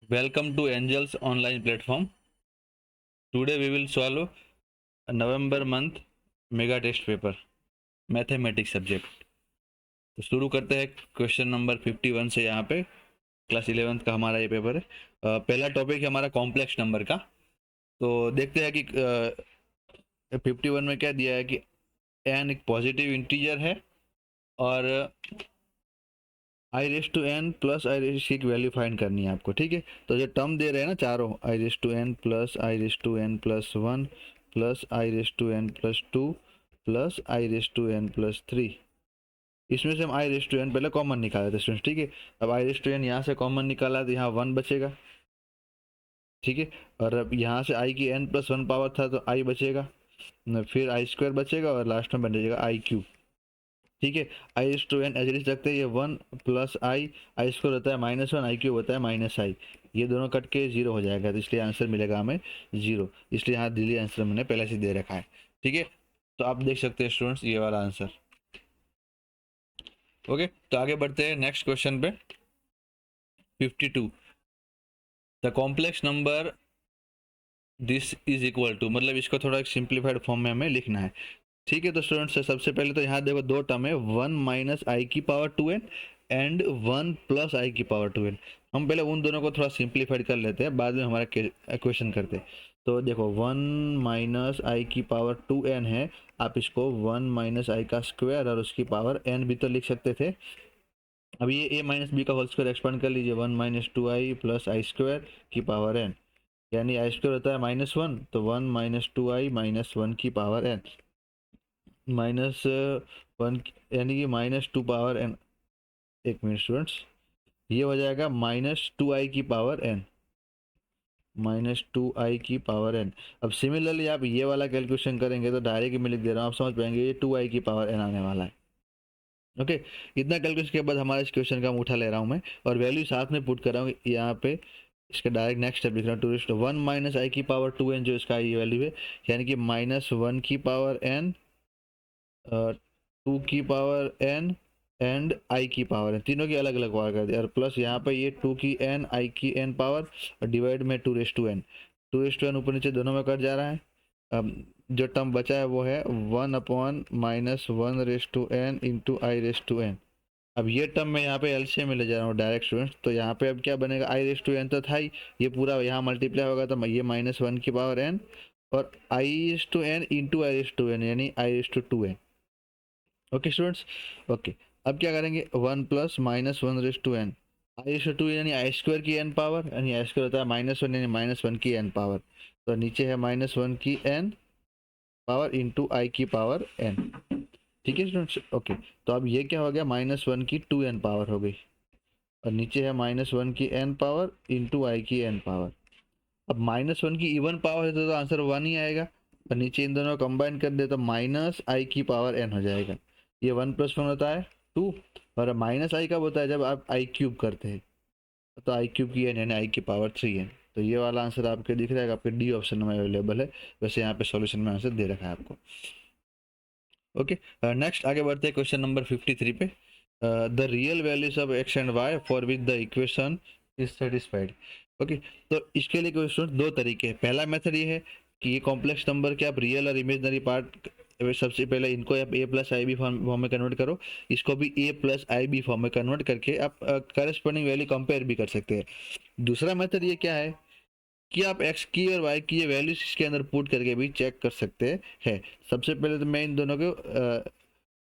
Welcome to Angels online platform. Today we will solve a November month mega test paper mathematics subject. तो शुरू करते हैं question number 51 से। यहाँ पे क्लास 11th का हमारा ये पेपर है। पहला टॉपिक है हमारा कॉम्प्लेक्स नंबर का। तो देखते हैं कि 51 में क्या दिया है कि n एक पॉजिटिव इंटीजर है और i raise to n plus i raise की वैल्यू फाइंड करनी है आपको। ठीक है, तो जो टर्म दे रहे हैं ना चारों, i raise to n plus i raise to n plus one plus i raise to n plus two plus i raise to n plus three, इसमें से हम आई रेस टू एन पहले कॉमन निकाले थे स्टूडेंट्स। ठीक है, अब आई raise to N यहाँ से कॉमन निकाला तो यहाँ वन बचेगा। ठीक है, और अब यहाँ से आई की एन प्लस वन पावर था तो आई बचेगा, फिर आई स्क्वायर बचेगा और लास्ट में बन जाएगा आई क्यूब। ठीक है, i is to n as is रखते हैं, ये one plus i, i square होता है माइनस वन, आई क्यूब होता है माइनस आई, ये दोनों कट के जीरो हो जाएगा, तो इसलिए आंसर मिलेगा हमें जीरो। इसलिए यहाँ दिल्ली आंसर मैंने पहले से दे रखा है। ठीक है, तो आप देख सकते हैं स्टूडेंट्स ये वाला आंसर। ओके, तो आगे बढ़ते हैं नेक्स्ट क्वेश्चन पे। 52 the complex number this is equal to, मतलब इसको थोड़ा एक सिंप्लीफाइड फॉर्म में हमें लिखना है। ठीक है, तो स्टूडेंट्स सबसे पहले तो यहाँ देखो दो टर्म है, वन माइनस आई की power to n and one plus i की पावर टू एन। हम पहले उन दोनों को थोड़ा सिंप्लीफाइड कर लेते हैं, बाद में हमारा क्वेश्चन करते हैं। तो देखो वन माइनस आई की पावर टू एन है, आप इसको वन माइनस आई का स्क्वायर और उसकी पावर एन भी तो लिख सकते थे। अब ये ए माइनस बी का होल स्क्वायर एक्सपांड कर लीजिए, वन माइनस टू आई प्लस आई स्क्वायर की पावर एन, यानी आई स्क्वायर होता है माइनस वन, तो वन माइनस टू आई माइनस वन की पावर एन, माइनस वन यानी कि माइनस टू पावर एन। एक मिनट स्टूडेंट्स, ये हो जाएगा माइनस टू आई की पावर एन, माइनस टू आई की पावर एन। अब सिमिलरली आप ये वाला कैलकुलेशन करेंगे तो डायरेक्ट में लिख दे रहा हूँ, आप समझ पाएंगे ये टू आई की पावर एन आने वाला है। ओके, इतना कैलकुलेशन के बाद हमारा इस क्वेश्चन का मैं उठा ले रहा हूँ मैं, और वैल्यू साथ में पुट कर रहा हूँ यहाँ पे। इसका डायरेक्ट नेक्स्ट स्टेप लिख रहा हूँ, to rest one minus i की पावर टू एन, जो इसका ये वैल्यू है, यानी कि माइनस वन की पावर एन, टू की पावर एन एंड आई की पावर एन, तीनों की अलग अलग पावर कर दिया, और प्लस यहाँ पे ये टू की एन आई की एन पावर और डिवाइड में two raise to N, two raise to N ऊपर नीचे दोनों में कट जा रहा है। अब जो टर्म बचा है वो है one upon minus one raise to N into I raise to N. अब ये टर्म मैं यहाँ पे एलसीएम में ले जा रहा हूँ डायरेक्ट स्टूडेंट्स, तो यहाँ पे अब क्या बनेगा, आई रेस टू एन तो था ही, ये पूरा यहाँ मल्टीप्लाई होगा तो ये माइनस वन की पावर एन और i raise to N into I raise to n, यानी i raise to two n. Okay students, okay, अब क्या करेंगे, one plus minus one raise to n, i raise to two यानी i square की N power, यानी i square होता है minus one, यानी माइनस वन की एन पावर, तो नीचे है माइनस वन की एन पावर इंटू आई की पावर एन। ठीक है स्टूडेंट्स, ओके, तो अब ये क्या हो गया, माइनस वन की टू एन पावर हो गई, और नीचे है माइनस वन की एन पावर इंटू आई की एन पावर। अब माइनस वन की इवन पावर है तो आंसर वन ही आएगा, और नीचे इन दोनों को कंबाइन कर दे तो माइनस आई की पावर एन हो जाएगा। ये वन प्लस वन होता है टू, और माइनस आई कब होता है, जब आप आई क्यूब करते हैं, तो आई क्यूब की एन यानी आई की पावर थ्री एन। तो ये वाला आंसर आपके दिख रहा है, आपके डी ऑप्शन में अवेलेबल है, वैसे यहाँ पे सॉल्यूशन में आंसर दे रखा है आपको। ओके, नेक्स्ट आगे बढ़ते हैं क्वेश्चन नंबर 53 पे। The real values of X and Y for which the equation is satisfied. Okay, तो इसके लिए क्वेश्चन दो तरीके हैं। पहला मेथड ये है कि ये कॉम्प्लेक्स नंबर के आप रियल और इमेजनरी पार्ट, सबसे पहले इनको आप ए प्लस आई बी फॉर्म में कन्वर्ट करो, इसको भी ए प्लस आई बी फॉर्म में कन्वर्ट करके आप करस्पॉन्डिंग वैल्यू कंपेयर भी कर सकते हैं। दूसरा मेथड ये क्या है कि आप x की और y की ये वैल्यूज इसके अंदर पुट करके भी चेक कर सकते हैं। सबसे पहले तो मैं इन दोनों को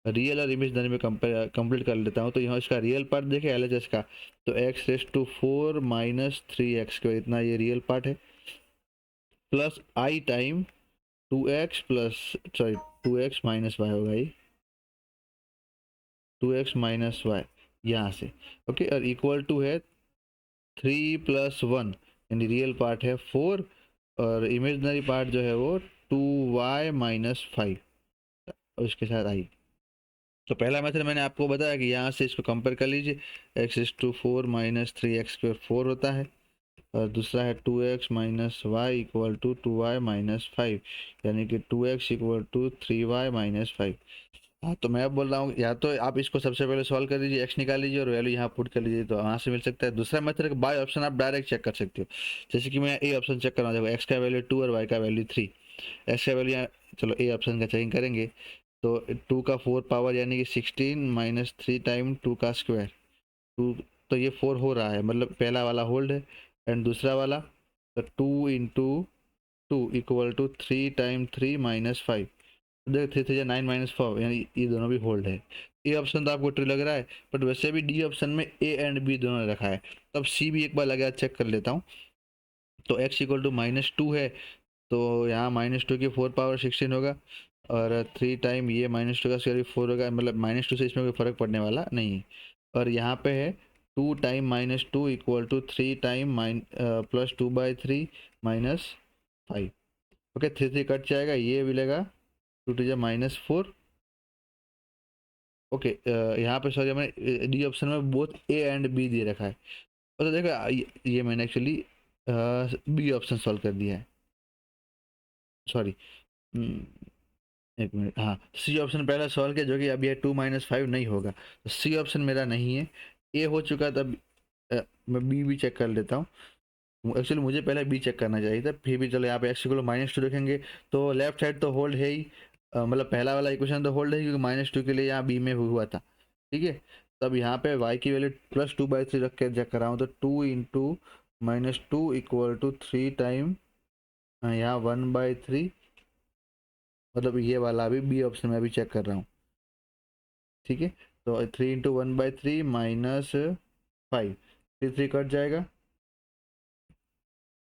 रियल और इमेजनरी में कंप्लीट कर लेता हूँ। तो यहाँ इसका रियल पार्ट देखें एलएचएस का, तो x raise to four minus three X square, इतना ये रियल पार्ट है, प्लस आई time two X plus sorry two X minus Y होगा, ये टू एक्स माइनस वाई यहाँ से। ओके, और इक्वल टू है थ्री प्लस वन, यानी रियल पार्ट है फोर, और इमेजनरी पार्ट जो है वो टू वाई माइनस फाइव, और इसके साथ आई। तो पहला मेथड मैंने आपको बताया कि यहाँ से इसको कंपेयर कर लीजिए, X is two four minus three X square four होता है, और दूसरा है two X minus Y equal to two Y minus five, यानी कि two X equal to three Y minus five. हाँ तो मैं अब बोल रहा हूँ, या तो आप इसको सबसे पहले सॉल्व कर लीजिए, एक्स निकाल लीजिए और वैल्यू यहाँ पुट कर लीजिए, तो वहाँ से मिल सकता है। दूसरा मेथड बाय ऑप्शन आप डायरेक्ट चेक कर सकते हो, जैसे कि मैं ए ऑप्शन चेक कर रहा हूँ, देखो एक्स का वैल्यू 2 और वाई का वैल्यू 3। एक्स का वैल्यू यहाँ, चलो ए ऑप्शन का चेकिंग करेंगे, तो 2 का 4 पावर यानी कि 16 माइनस 3 टाइम 2 का स्क्वायर, 2, तो ये 4 हो रहा है, मतलब पहला वाला होल्ड है। एंड दूसरा वाला, तो 2 इंटू 2 इक्वल टू 3 टाइम 3 माइनस 5, देखो 3 3 9 माइनस 4, यानी ये दोनों भी होल्ड है। ए ऑप्शन तो आपको ट्रू लग रहा है, बट वैसे भी डी ऑप्शन में ए एंड बी दोनों रखा है, तो अब सी भी एक बार लगा चेक कर लेता हूँ। तो एक्स इक्वल टू -2 है, तो यहाँ -2 की 4 पावर 16 होगा, और 3 टाइम ये -2 का स्क्वायर भी 4 होगा, मतलब -2 से इसमें कोई फर्क पड़ने वाला नहीं है। और यहाँ पे है 2 time -2 equal to 3 time +2/3 -5। Okay, 3 3 cut जाएगा, ये मिलेगा 2 2 जा -4। ओके, यहाँ पे सॉरी मैंने डी ऑप्शन में बोथ ए एंड बी दे रखा है, तो देखो ये मैंने एक्चुअली बी ऑप्शन सॉल्व कर दिया है, सॉरी, एक मिनट, हाँ सी ऑप्शन पहला सॉल्व किया, जो कि अब ये 2 -5 नहीं होगा, तो सी ऑप्शन मेरा नहीं है। ए हो चुका, तब मैं बी भी चेक कर लेता हूँ। एक्चुअली मुझे पहले बी चेक करना चाहिए था, फिर भी चलो यहाँ पे एक्स इक्वल -2 रखेंगे, तो लेफ्ट साइड तो होल्ड है ही, मतलब पहला वाला इक्वेशन तो होल्ड है, क्योंकि -2 के लिए यहाँ बी में हुआ था। ठीक है, तब यहाँ पे y की वैल्यू +2/3 रख के चेक कर रहा हूँ, तो 2 इंटू -2 इक्वल टू 3 टाइम यहाँ 1/3, मतलब ये वाला अभी बी ऑप्शन में अभी चेक कर रहा हूँ। ठीक है, तो 3 इंटू 1/3 -5, 3 कट जाएगा।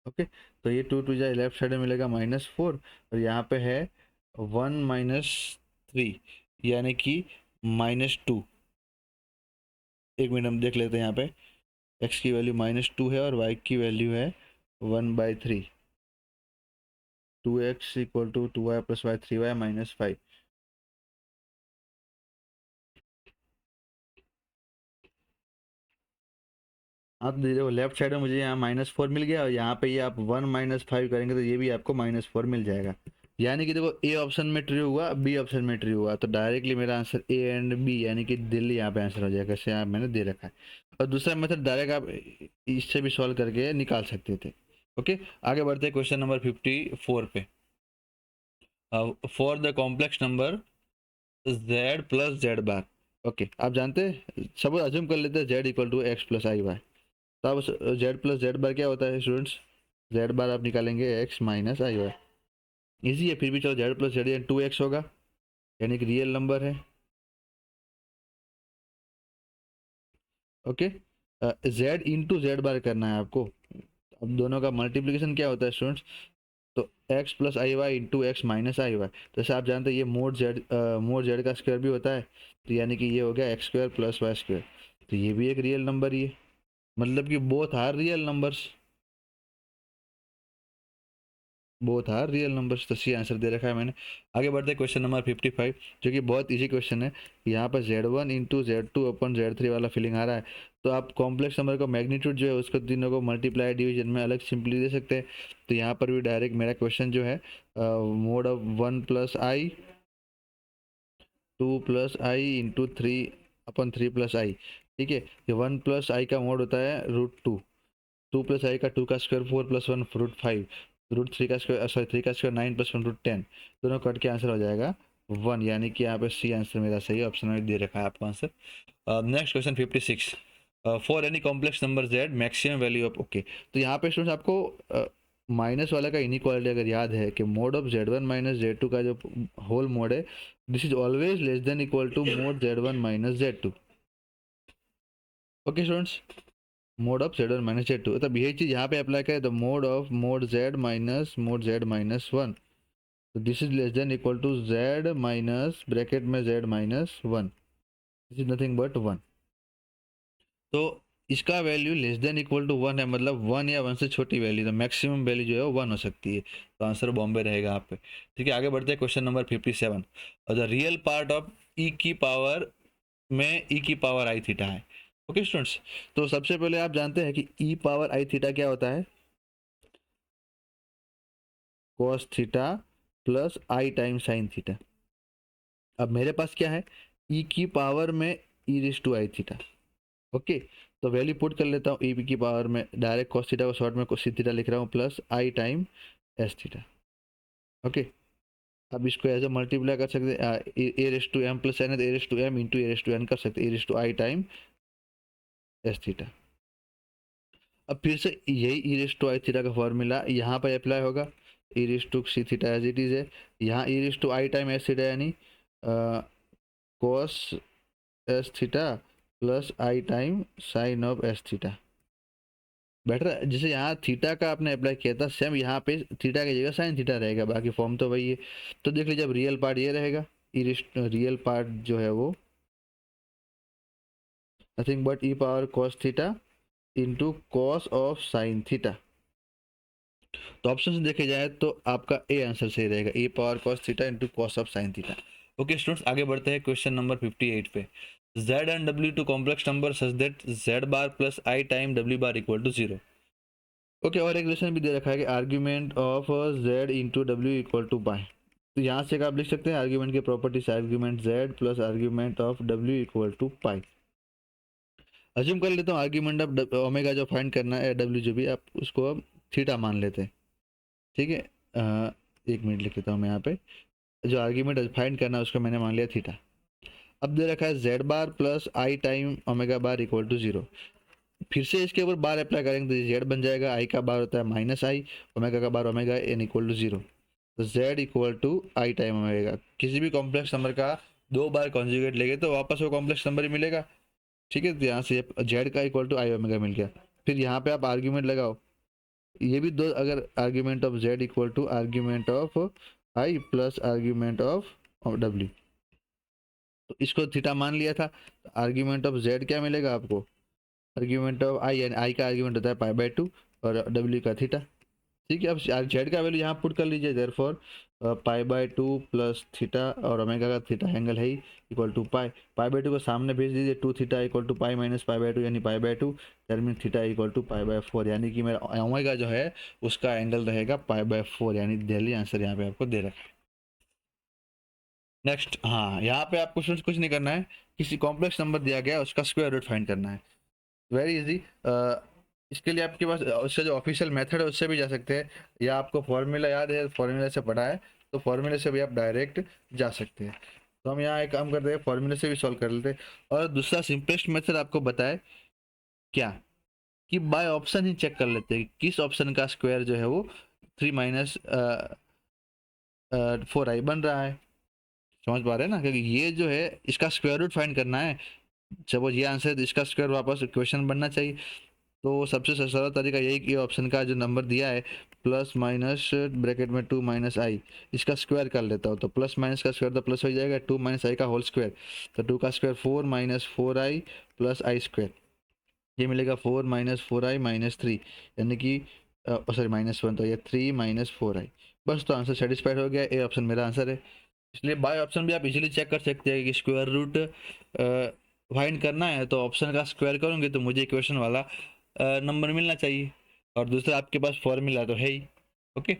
ओके, तो ये 2 2 जाए, लेफ्ट साइड में मिलेगा -4, और यहाँ पे है 1 -3, यानी कि -2। एक मिनट हम देख लेते हैं, यहाँ पे x की वैल्यू -2 है और y की वैल्यू है 1/3, 2x equal to 2y plus y 3y -5। हाँ तो देखो लेफ्ट साइड में मुझे यहाँ -4 मिल गया, और यहाँ पे ये आप 1 -5 करेंगे तो ये भी आपको -4 मिल जाएगा, यानी कि देखो ए ऑप्शन में ट्रू हुआ, बी ऑप्शन में ट्रू हुआ, तो डायरेक्टली मेरा आंसर ए एंड बी यानी कि दिल्ली यहाँ पे आंसर हो जाएगा, जैसे यहाँ मैंने दे रखा है। और दूसरा मेथड डायरेक्ट आप इससे भी सॉल्व करके निकाल सकते थे। ओके, आगे बढ़ते हैं क्वेश्चन नंबर 54 पे। For the complex number z plus Z bar. Okay, आप जानते हैं, सब अज्यूम कर लेते हैं z equal to X plus I Y, तो अब z प्लस जेड बार क्या होता है स्टूडेंट्स, z बार आप निकालेंगे x माइनस आई वाई, ईजी है, फिर भी चलो z प्लस जेड 2x होगा, यानी कि रियल नंबर है। ओके, z इंटू जेड बार करना है आपको, अब दोनों का मल्टीप्लीकेशन क्या होता है स्टूडेंट्स, तो x plus I Y into x minus I Y, जैसे आप जानते हैं ये मोड जेड का स्क्वायर भी होता है, तो यानी कि ये हो गया X square plus Y square, तो ये भी एक रियल नंबर ही है, मतलब कि both are real numbers, both are real numbers, तो सी आंसर दे रखा है मैंने। आगे बढ़ते हैं क्वेश्चन नंबर 55, जो कि बहुत इजी क्वेश्चन है। यहाँ पर Z1 इंटू Z2 अपन Z3 वाला फीलिंग आ रहा है, तो आप कॉम्प्लेक्स नंबर का मैग्नीट्यूड जो है उसको तीनों को मल्टीप्लाई डिवीजन में अलग सिंपली दे सकते हैं, तो यहाँ पर भी डायरेक्ट मेरा क्वेश्चन जो है mod of 1 plus i 2 plus i into 3 plus i. ठीक है, ये 1 प्लस आई का मोड होता है √2, 2 प्लस आई का 2 का स्क्वायर 4 प्लस 1 √5, √3 का स्क्वायर, सॉरी 3 का स्क्वायर 9 प्लस 1 √10, दोनों कट के आंसर हो जाएगा 1, यानी कि यहाँ पे सी आंसर मेरा सही ऑप्शन में दे रखा है आपको answer. Next question 56, for any complex number z maximum value of, okay, तो यहाँ पे स्टूडेंट्स आपको माइनस वाला का इनइक्वालिटी अगर याद है कि mode of z1 minus z2 का जो होल मोड है, this is always less than equal to mod z1 minus z2। Okay students, mod of z1 minus z2, तब यही चीज यहाँ पे अप्लाई करें, तो mod of mod z minus 1, तो this is less than equal to z minus bracket में z minus 1, this is nothing but 1, तो इसका value less than equal to 1 है, मतलब 1 या 1 से छोटी वैल्यू, तो मैक्सिमम वैल्यू जो है वो 1 हो सकती है, तो आंसर बॉम्बे रहेगा आप पे। ठीक है, आगे बढ़ते हैं क्वेश्चन नंबर 57, और द रियल पार्ट ऑफ ई की पावर में ई की पावर आई थीटा है। ओके स्टूडेंट्स, तो सबसे पहले आप जानते हैं कि ई पावर आई थीटा क्या होता है, कॉस थीटा प्लस आई टाइम साइन थीटा। अब मेरे पास क्या है, ई की पावर में e raise to i theta. Okay, तो वैल्यू पुट कर लेता हूँ, ई की पावर में डायरेक्ट कॉस थीटा को शॉर्ट में cos थीटा लिख रहा हूँ प्लस आई टाइम एस थीटा। ओके, अब इसको एज ए मल्टीप्लाई कर सकते हैं, a raise to m plus n है, a raise to m into a raise to n कर सकते हैं, a raise to I time s theta. अब फिर से यही e raise to i theta का फॉर्मूला यहाँ पर अप्लाई होगा, e raise to c theta as it is है, यहाँ e raise to I time s theta यानी cos s theta plus I time sine of s theta. Better जैसे यहाँ theta का आपने अप्लाई किया था, सेम यहाँ पे थीटा की जगह साइन थीटा रहेगा, बाकी फॉर्म तो वही है। तो देख लीजिए, अब रियल पार्ट ये रहेगा, रियल पार्ट जो है वो nothing but e power cos theta into cos of sine theta. तो ऑप्शन से देखे जाए तो आपका ए आंसर सही रहेगा, a power cos theta into cos of sine theta. Okay students, आगे बढ़ते हैं क्वेश्चन नंबर 58 पे। z and w two complex number such that z bar plus i time w bar equal to 0। Okay, और एक relation भी दे रखा है कि आर्ग्यूमेंट ऑफ z इंटू डब्ल्यू इक्वल टू पाई। तो यहाँ से आप लिख सकते हैं आर्ग्यूमेंट की properties, argument z plus argument of w equal to pi. Assume कर लेता हूँ आर्ग्यूमेंट ऑफ ओमेगा जो फाइंड करना है, w जो भी आप उसको अब थीटा मान लेते हैं। ठीक है, एक मिनट लिख लेता हूँ मैं यहाँ पे, जो आर्ग्यूमेंट फाइंड करना है उसको मैंने मान लिया थीटा। अब दे रखा है z bar plus I time omega bar equal to 0। फिर से इसके ऊपर बार अप्लाई करेंगे तो जेड बन जाएगा, आई का बार होता है माइनस आई, ओमेगा का bar omega N equal to 0। तो Z equal to I time omega. किसी भी कॉम्प्लेक्स नंबर का दो बार कॉन्जुगेट लेंगे तो वापस वो कॉम्प्लेक्स नंबर ही मिलेगा। ठीक है, तो यहाँ से जेड का इक्वल टू आई ओमेगा मिल गया। फिर यहाँ पे आप आर्ग्यूमेंट लगाओ, ये भी दो, अगर argument of Z equal to argument of I plus argument of W, तो इसको थीटा मान लिया था। आर्ग्यूमेंट ऑफ जेड क्या मिलेगा आपको, आर्ग्यूमेंट ऑफ आई, यानी आई का आर्ग्यूमेंट होता है पाई बाय 2 और डब्ल्यू का थीटा। ठीक है, अब जेड का वैल्यू यहाँ पुट कर लीजिए, therefore pi by 2 plus theta और ओमेगा का थीटा एंगल है ही equal to pi. Pi by 2 को सामने भेज दीजिए, 2 theta equal to pi minus pi by 2 यानी pi by 2, that mean theta equal to pi by 4, यानी कि मेरा ओमेगा जो है उसका एंगल रहेगा पाई बाय 4, यानी दिल्ली आंसर यहाँ पे आपको दे रखा है। नेक्स्ट, हाँ यहाँ पे आपको कुछ नहीं करना है, किसी कॉम्प्लेक्स नंबर दिया गया उसका स्क्वायर रूट फाइंड करना है, वेरी इजी। इसके लिए आपके पास उसका जो ऑफिशियल मेथड है उससे भी जा सकते हैं, या आपको फॉर्मूला याद है, फॉर्मूला से पढ़ा है तो फॉर्मूले से भी आप डायरेक्ट जा सकते हैं। तो हम यहाँ एक काम करते हैं, फॉर्मूले से भी सॉल्व कर लेते हैं। और दूसरा सिंपलेस्ट मेथड आपको बताए क्या, कि बाय ऑप्शन ही चेक कर लेते हैं किस ऑप्शन का स्क्वायर जो है वो 3 माइनस 4i बन रहा है। समझ पा रहे हैं ना, क्योंकि ये जो है इसका स्क्वायर रूट फाइंड करना है। सपोज ये आंसर है तो इसका स्क्वायर वापस क्वेश्चन बनना चाहिए। तो सबसे सरल तरीका यही कि ऑप्शन का जो नंबर दिया है प्लस माइनस ब्रैकेट में 2 माइनस आई, इसका स्क्वायर कर लेता हूँ। तो प्लस माइनस का स्क्वायर तो प्लस हो जाएगा, 2 माइनस आई का होल स्क्वायर, तो 2 का स्क्वायर 4 माइनस 4i प्लस आई स्क्वायर, ये मिलेगा 4 माइनस 4i माइनस 3, यानी कि सॉरी माइनस 1, तो ये 3 माइनस 4i। बस, तो आंसर सेटिस्फाइड हो गया, ए ऑप्शन मेरा आंसर है। इसलिए बाय ऑप्शन भी आप इजीली चेक कर सकते हैं कि स्क्वायर रूट फाइंड करना है तो ऑप्शन का स्क्वायर करोगे तो मुझे इक्वेशन वाला नंबर मिलना चाहिए, और दूसरा आपके पास फॉर्मूला तो है ही। ओके,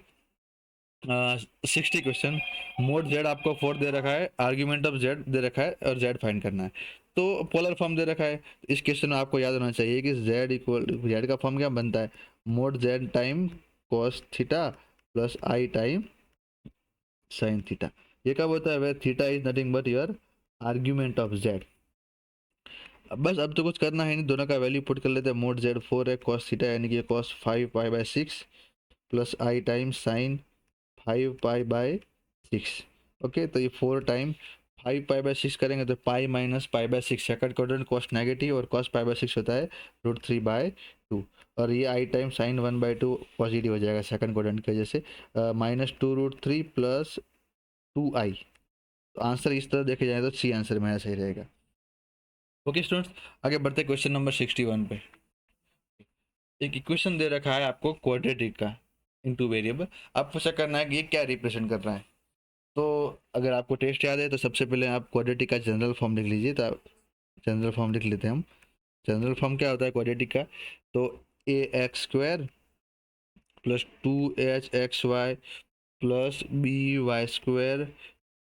60 क्वेश्चन, मोड जेड आपको 4 दे रखा है, आर्ग्यूमेंट ऑफ जेड दे रखा है और जेड फाइंड करना है, तो पोलर फॉर्म दे रखा है। इस क्वेश्चन में आपको याद होना चाहिए कि जेड इक्वल, जेड का फॉर्म क्या बनता है, mod z time cos theta plus आई टाइम साइन थीटा। ये कब होता है, where theta is nothing but your argument of z. बस अब तो कुछ करना है नहीं, दोनों का वैल्यू पुट कर लेते हैं। मोड जेड 4 है, कॉस थीटा यानी कि cos 5 pi by 6 plus I time sine 5 pi by 6। Okay, तो ये 4 टाइम 5 पाई बाय 6 करेंगे तो पाई minus pi by 6, second quadrant cost negative और कॉस पाई बाय 6 होता है √3 बाय 2, और ये आई टाइम साइन 1 बाय 2 पॉजिटिव हो जाएगा सेकंड क्वाड्रेंट की वजह से, माइनस 2√3 प्लस 2i। तो आंसर इस तरह देखे जाए तो सी आंसर मेरा सही रहेगा। ओके स्टूडेंट्स, आगे बढ़ते क्वेश्चन नंबर 61 पे। एक इक्वेशन दे रखा है आपको क्वाड्रेटिक का इनटू वेरिएबल, आपको चेक करना है कि ये क्या रिप्रेजेंट कर रहा है। तो अगर आपको टेस्ट याद है तो सबसे पहले आप क्वाड्रेटिक का जनरल फॉर्म लिख लीजिए, तो जनरल फॉर्म लिख लेते हैं हम। जनरल फॉर्म क्या होता है क्वाड्रेटिक का, तो a x square plus 2h xy plus b y square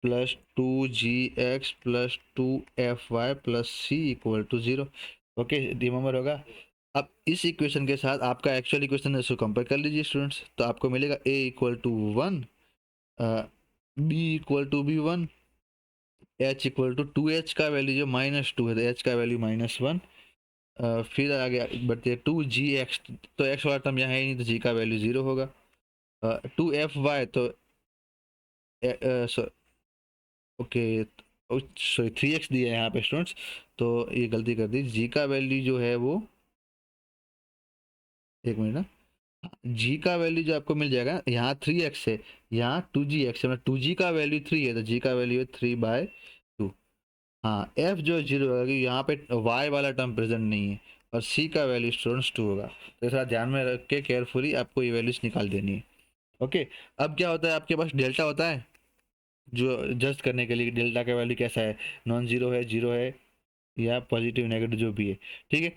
plus 2gx plus 2fy plus c equal to 0। Okay, remember होगा। अब इस इक्वेशन के साथ आपका एक्चुअल इक्वेशन है, इसको कंपेयर कर लीजिए स्टूडेंट्स, तो आपको मिलेगा a equal to 1, b equal to b1, h equal to 2h का वैल्यू जो -2 है तो h का वैल्यू -1। फिर आगे बढ़ते हैं 2gx, तो x वाला टर्म यहाँ है नहीं तो g का वैल्यू 0 होगा। 2fy तो ओके, सॉरी 3x दिया है यहाँ पे स्टूडेंट्स, तो ये गलती कर दी, g का वैल्यू जो है वो, एक मिनट ना, g का वैल्यू जो आपको मिल जाएगा यहाँ 3x है, यहाँ 2gx है, मतलब 2g का वैल्यू 3 है तो g का वैल्यू है 3/2। हाँ, f जो 0 होगा, यहाँ पे y वाला टर्म प्रेजेंट नहीं है, और c का वैल्यू स्टूडेंट्स 2 होगा, तो थोड़ा ध्यान में रख के केयरफुली आपको ये वैल्यूज निकाल देनी है। ओके, अब क्या होता है, आपके पास डेल्टा होता है जो जस्ट करने के लिए डेल्टा का वैल्यू कैसा है, नॉन जीरो है, जीरो है, या पॉजिटिव नेगेटिव जो भी है, ठीक है।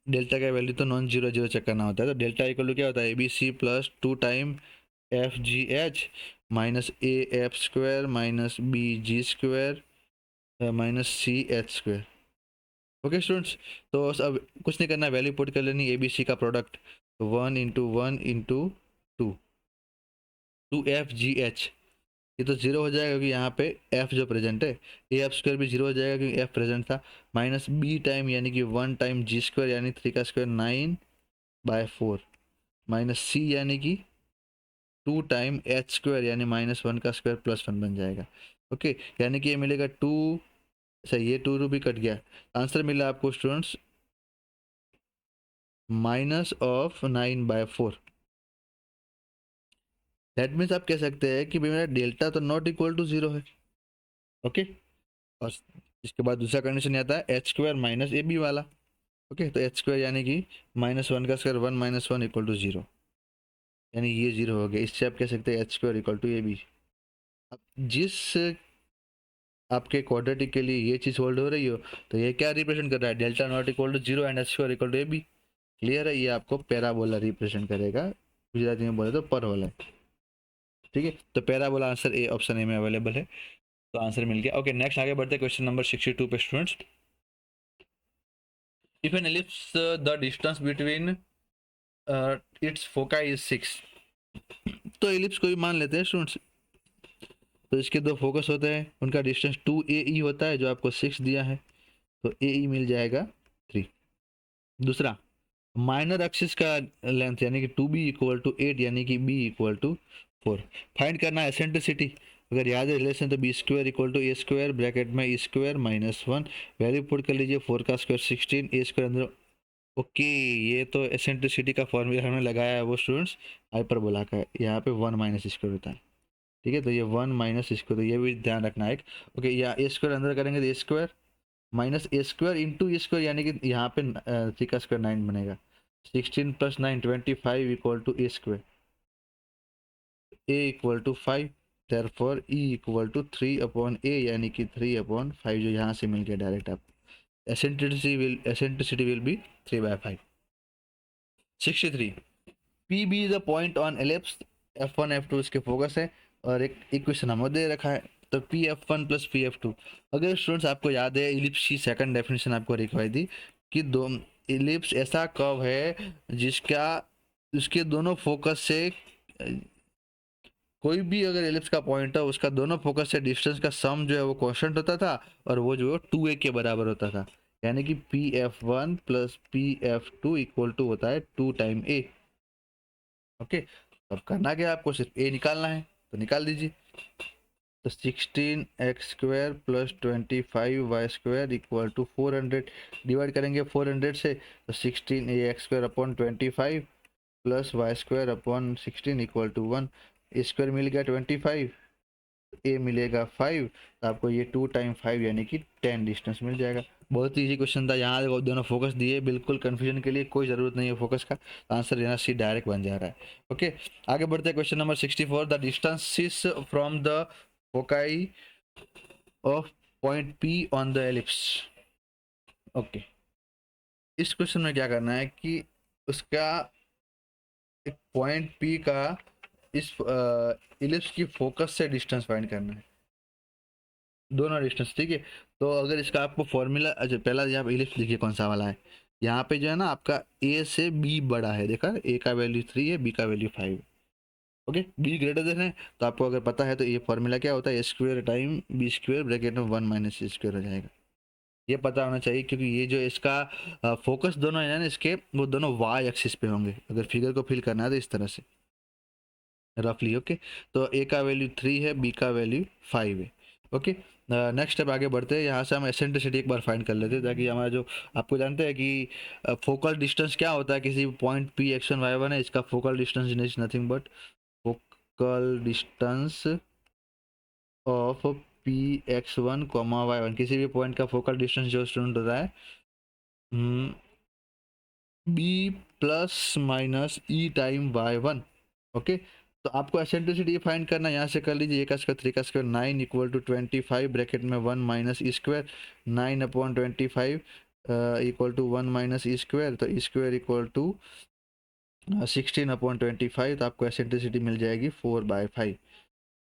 डेल्टा का वैल्यू तो नॉन जीरो जीरो चेक करना होता है, तो डेल्टा इक्वल टू क्या होता है, a b c plus 2 time f g h minus a f square minus b g square minus c h square. Okay students, तो अब कुछ नहीं करना, वैल्यू पुट कर लेनी, ए बी सी का प्रोडक्ट 1 × 1 × 2 एफ जी एच, ये तो जीरो हो जाएगा क्योंकि यहाँ पे एफ जो प्रेजेंट है, ए एफ स्क्वायर भी जीरो हो जाएगा क्योंकि एफ प्रेजेंट था, माइनस बी टाइम यानी कि 1 टाइम जी स्क्वायर यानी 3 का स्क्वायर 9/4, माइनस सी यानी कि 2 टाइम एच स्क्वायर यानी -1 का स्क्वायर +1 बन जाएगा। ओके, यानी कि ये मिलेगा 2, सही, ये 2 भी कट गया, आंसर मिला आपको स्टूडेंट्स -9/4। दैट मीन्स आप कह सकते हैं कि भाई मेरा डेल्टा तो नॉट इक्वल टू 0 है। ओके, और इसके बाद दूसरा कंडीशन आता है h square minus a b वाला। ओके, तो एच स्क्वायर यानी कि -1 का स्क्वायर 1 - 1 इक्वल टू 0, यानी ये 0 हो गया, इससे आप कह सकते हैं h square equal to a b. अब जिस आपके क्वाड्रेटिक के लिए ये चीज़ होल्ड हो रही हो, तो ये क्या रिप्रेजेंट कर रहा है, delta not equal to 0 and h square equal to a b. Clear है, ये आपको पैराबोला रिप्रेजेंट करेगा, गुजराती में बोले तो परवलय। ठीक है, तो parabola answer A, option A में अवेलेबल है, तो आंसर मिल गया। ओके, नेक्स्ट आगे बढ़ते हैं क्वेश्चन नंबर 62 पे students. If an ellipse the distance between its फोका इज 6, तो एलिप्स को भी मान लेते हैं स्टूडेंट्स, तो इसके दो फोकस होते हैं, उनका डिस्टेंस 2AE होता है जो आपको 6 दिया है, तो AE मिल जाएगा 3। दूसरा, माइनर एक्सिस का लेंथ यानी कि 2B इक्वल टू 8 यानी कि B इक्वल टू 4। फाइंड करना है एसेंट्रिसिटी, अगर याद है रिलेशन तो b square equal to a square bracket में ई स्क्वायर -1, वैल्यू पुट कर लीजिए, 4 का स्क्वायर 16, ए स्क्वायर अंदर। ओके, ये तो एसेंट्रिसिटी का फॉर्मूला हमने लगाया है वो स्टूडेंट्स हाइपरबोला का है, यहाँ पे 1 माइनस स्क्वायर होता है। ठीक है, तो ये 1 माइनस स्क्वायर, तो ये भी ध्यान रखना है। ओके, या ए स्क्वायर अंदर करेंगे तो ए स्क्वायर माइनस ए स्क्वायर इंटू ए स्क्वायर यानी कि यहाँ पे 3 का स्क्वायर 9 बनेगा, 16 + 9 25 equal to a square, a equal to 5, therefore e equal to 3/a यानी कि 3/5 जो यहाँ से मिल गया डायरेक्ट आप, eccentricity will be 3/5। 63, p b is a point on ellipse, F1 F2 इसके फोकस है, और एक इक्वेशन हमें दे रखा है, तो P(F1 + P(F2), अगर स्टूडेंट्स आपको याद है इलिप्स की सेकंड डेफिनेशन आपको रिखवाई थी कि दो इलिप्स ऐसा कर्व है जिसका उसके दोनों फोकस से कोई भी अगर एलिप्स का पॉइंट है उसका दोनों फोकस से डिस्टेंस का सम जो है वो कांस्टेंट होता था, और वो जो है 2a के बराबर होता था, यानी कि P(F1 + P(F2) इक्वल टू होता है 2 टाइम a। ओके, अब करना क्या, आपको सिर्फ a निकालना है, तो निकाल दीजिए, तो 16x² + 25y² equal to 400, divide करेंगे 400 से, तो 16ax² / 25 + y² / 16 equal to 1, square मिल गया 25, ए मिलेगा 5, तो आपको ये 2 टाइम 5 यानी कि 10 डिस्टेंस मिल जाएगा। बहुत इजी क्वेश्चन था, यहाँ देखो दोनों फोकस दिए, बिल्कुल कंफ्यूजन के लिए कोई ज़रूरत नहीं है फोकस का, आंसर यहाँ सी डायरेक्ट बन जा रहा है। ओके, आगे बढ़ते हैं question number 64, the distance from the foci of point P on the ellipse. Okay, इस क्वेश्चन में क्या करना है कि उसका एक पॉइंट पी का इस इलिप्स की फोकस से डिस्टेंस फाइंड करना है, दोनों डिस्टेंस, ठीक है। तो अगर इसका आपको फॉर्मूला, अच्छा पहला यहाँ पे इलिप्स देखिए कौन सा वाला है, यहाँ पे जो है ना आपका ए से बी बड़ा है, देखा ए का वैल्यू 3 है, बी का वैल्यू 5 है, ओके। बी ग्रेटर देन है, तो आपको अगर पता है तो ये फॉर्मूला क्या होता है, a square time b square bracket में 1 माइनस सी स्क्वेयर हो जाएगा। ये पता होना चाहिए, क्योंकि ये जो इसका फोकस दोनों है ना इसके, वो दोनों वाई एक्सिस पे होंगे अगर फिगर को फिल करना है तो इस तरह से रफली, ओके। तो ए का वैल्यू 3 है, बी का वैल्यू 5 है, ओके। नेक्स्ट स्टेप आगे बढ़ते हैं, यहाँ से हम एसेंट्रिसिटी एक बार फाइंड कर लेते हैं, ताकि हमारा जो, आपको जानते हैं कि फोकल डिस्टेंस क्या होता है किसी point p x one y one है, इसका focal distance is nothing but focal distance of p x one comma y one, किसी भी पॉइंट का फोकल डिस्टेंस जो स्टूडेंट होता है बी प्लस माइनस ई टाइम वाई वन, ओके। तो आपको एसेंट्रिसिटी फाइंड करना, यहाँ से कर लीजिए, 1 का स्क्वायर 9 इक्वल टू 25 ब्रैकेट में 1 minus e square, 9/25 equal to 1 minus e square, तो ई स्क्वायर इक्वल टू 16/25, तो आपको एसेंट्रिसिटी मिल जाएगी 4/5।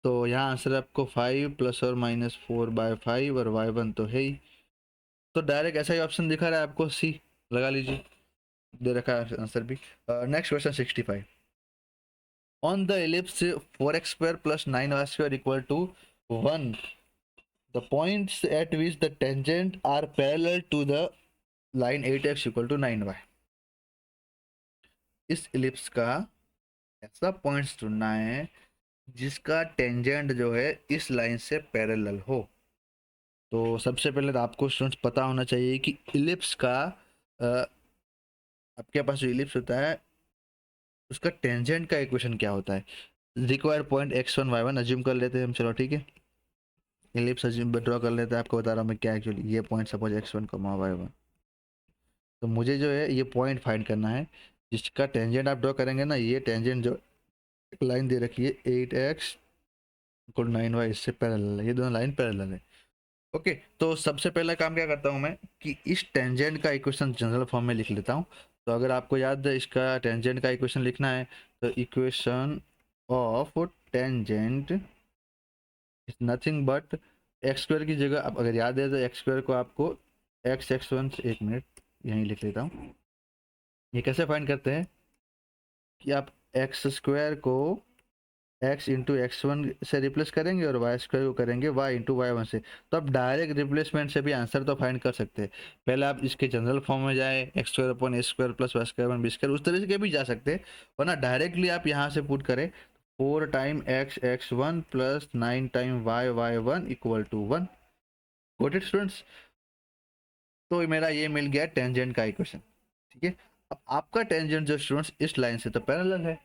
तो यहाँ आंसर आपको 5 प्लस और माइनस 4/5 और y1 तो है ही, तो डायरेक्ट ऐसा ही ऑप्शन दिखा रहा है आपको, सी लगा लीजिए, दे रखा है आंसर भी। Next question 65, on the ellipse 4x square plus 9y square equal to 1, the points at which the tangent are parallel to the line 8x equal to 9y। इस एलिप्स का ऐसा पॉइंट्स ढूंढना है जिसका टेंजेंट जो है इस लाइन से पैरेलल हो। तो सबसे पहले तो आपको स्टूडेंट्स पता होना चाहिए कि इलिप्स का आपके पास जो इलिप्स होता है उसका टेंजेंट का इक्वेशन क्या होता है। Required point x1 y1 assume कर लेते हैं हम, चलो ठीक है, इलिप्स अज्यूम ड्रॉ कर लेते हैं, आपको बता रहा हूँ मैं क्या एक्चुअली, ये पॉइंट सपोज x1 y1, तो मुझे जो है ये पॉइंट फाइंड करना है जिसका टेंजेंट आप ड्रॉ करेंगे ना, ये टेंजेंट जो लाइन दे रखी है 8x इक्वल 9y, इससे पैरेलल है, ये दोनों लाइन पैरेलल है, ओके। तो सबसे पहला काम क्या करता हूँ मैं कि इस टेंजेंट का इक्वेशन जनरल फॉर्म में लिख लेता हूँ। तो अगर आपको याद है इसका टेंजेंट का इक्वेशन लिखना है, तो equation of tangent is nothing but x square की जगह, आप अगर याद है तो एक्स स्क्वायर को आपको x1, एक मिनट यहीं लिख लेता हूँ। ये कैसे फाइंड करते हैं कि आप एक्स स्क्वायर को x इंटू x1 से रिप्लेस करेंगे और y स्क्वायर को करेंगे y इंटू y1 से, तो आप डायरेक्ट रिप्लेसमेंट से भी आंसर तो फाइंड कर सकते हैं। पहले आप इसके जनरल फॉर्म में जाए, x square upon a square plus Y square b square, उस तरह के भी जा सकते हैं, वरना डायरेक्टली आप यहाँ से पुट करें 4 time x1 plus 9 time y1 equal to 1। Got it students, तो मेरा ये मिल गया टेंजेंट का इक्वेशन, ठीक है। अब आपका टेंजेंट जो स्टूडेंट्स इस लाइन से तो पैरेलल है,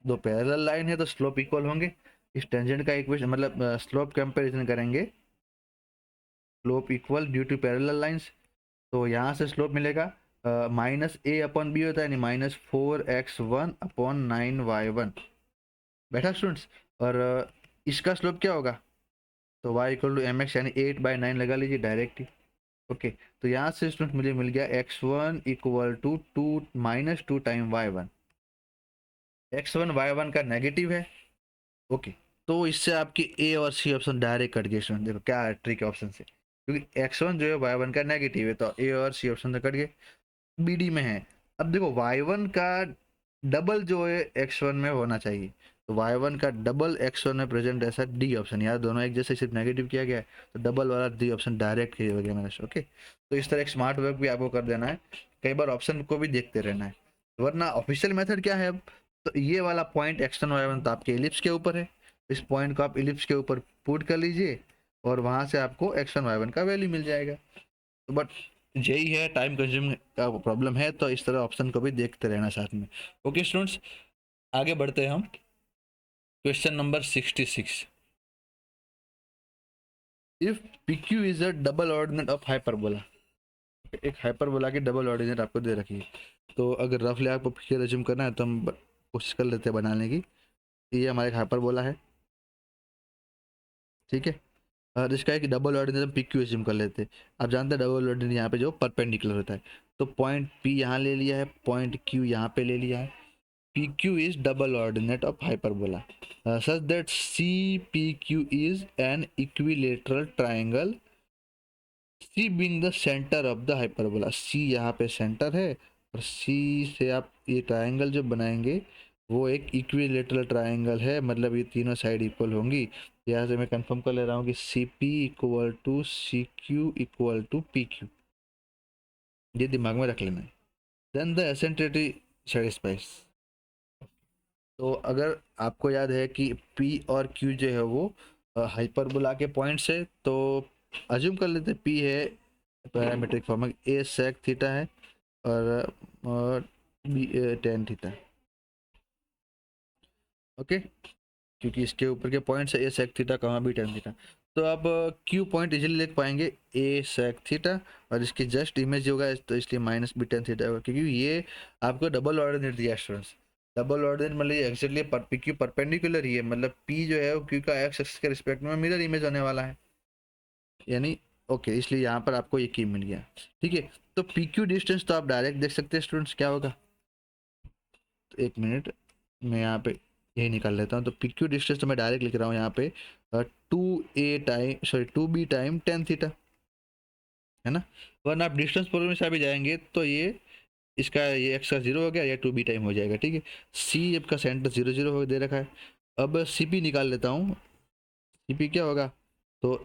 दो पैरेलल लाइन है तो स्लोप इक्वल होंगे, इस टेंजेंट का इक्वेशन मतलब स्लोप कंपैरिजन करेंगे, slope equal due to parallel lines, तो यहाँ से स्लोप मिलेगा माइनस ए अपॉन बी होता है, यानी -4x1 अपॉन 9y1, बैठा स्टूडेंट्स। और इसका स्लोप क्या होगा, तो y इक्वल टू mx यानी 8/9 लगा लीजिए डायरेक्ट ही, ओके। तो यहाँ से स्टूडेंट मुझे मिल गया x1 equal to 2 time y1, x1 y1 का नेगेटिव है, ओके। तो इससे आपकी ए और सी ऑप्शन डायरेक्ट कट गए स्टूडेंट, देखो क्या ट्रिक है ऑप्शन से, क्योंकि x1 जो है y1 का नेगेटिव है, तो ए और सी ऑप्शन से कट गए, बी डी में है। अब देखो y1 का डबल जो है x1 में होना चाहिए, तो y1 का डबल x1 में प्रेजेंट ऐसा डी ऑप्शन, यार दोनों एक जैसे सिर्फ नेगेटिव किया गया है, तो डबल वाला डी ऑप्शन डायरेक्ट किया गया मैंने, ओके। तो इस तरह एक स्मार्ट वर्क भी आपको कर देना है, कई बार ऑप्शन को भी देखते रहना है, वरना ऑफिशियल मेथड क्या है अब, तो ये वाला पॉइंट x1 y1 तो आपके एलिप्स के ऊपर है, इस पॉइंट को आप एलिप्स के ऊपर पुट कर लीजिए और वहां से आपको x1 y1 का वैल्यू मिल जाएगा। तो बट यही है, टाइम कंज्यूम का प्रॉब्लम है, तो इस तरह ऑप्शन को भी देखते रहना साथ में, ओके स्टूडेंट्स। आगे बढ़ते हैं हम, question number 66, if PQ is a double ordinate of hyperbola, एक हाइपरबोला की डबल ऑर्डिनेट आपको दे रखी है, तो अगर रफली आपको PQ रिज्यूम करना है तो हम कोशिश कर लेते हैं बनाने की। ये हमारा एक हाइपरबोला है, ठीक है, और इसका एक डबल ऑर्डिनेट हम PQ रिज्यूम कर लेते हैं। आप जानते हैं डबल ऑर्डिनेट यहाँ पे जो परपेंडिकुलर होता है, तो पॉइंट P यहाँ ले लिया है, पॉइंट Q यहाँ पे ले लिया है, PQ is double ordinate of hyperbola such that CPQ is an equilateral triangle, C being the center of the hyperbola। C यहाँ पे सेंटर है और C से आप ये ट्राइंगल जो बनाएंगे वो एक इक्विलेटरल ट्राइंगल है, मतलब ये तीनों साइड इक्वल होंगी। यहाँ से मैं कंफर्म कर ले रहा हूँ कि CP equal to CQ equal to PQ, ये दिमाग में रख लेना है। Then the eccentricity satisfies. तो अगर आपको याद है कि P और Q जो है वो हाइपरबोला के पॉइंट्स है, तो अज्यूम कर लेते हैं P है parametric form A sec theta है और B tan थीटा, ओके, क्योंकि इसके ऊपर के पॉइंट्स है A sec थीटा कहाँ B tan थीटा। तो आप Q पॉइंट इजीली लिख पाएंगे A sec थीटा और इसकी जस्ट इमेज होगा तो इसलिए माइनस B tan थीटा होगा, क्योंकि ये आपको डबल ऑर्डिनेट दिया स्टूडेंट्स। डबल ऑर्डिनेट मतलब एक्जेक्टली Q परपेंडिकुलर ही है, मतलब P जो है वो Q का एक्स एक्सिस के रिस्पेक्ट में मिरर इमेज होने वाला है, यानी ओके, इसलिए यहाँ पर आपको ये की मिल गया। ठीक है, तो PQ डिस्टेंस तो आप डायरेक्ट देख सकते हैं स्टूडेंट्स क्या होगा। तो एक मिनट मैं यहाँ पे यही निकाल लेता हूँ। तो PQ डिस्टेंस तो मैं डायरेक्ट लिख रहा हूँ यहाँ पे 2B टाइम टेन थीटा है ना, वरना आप डिस्टेंस प्रॉब्लम से अभी जाएंगे तो ये इसका ये एक्स का 0 हो गया, या 2B टाइम हो जाएगा। ठीक है, C आपका सेंटर 0 0 हो दे रखा है। अब CP निकाल लेता हूँ। CP क्या होगा, तो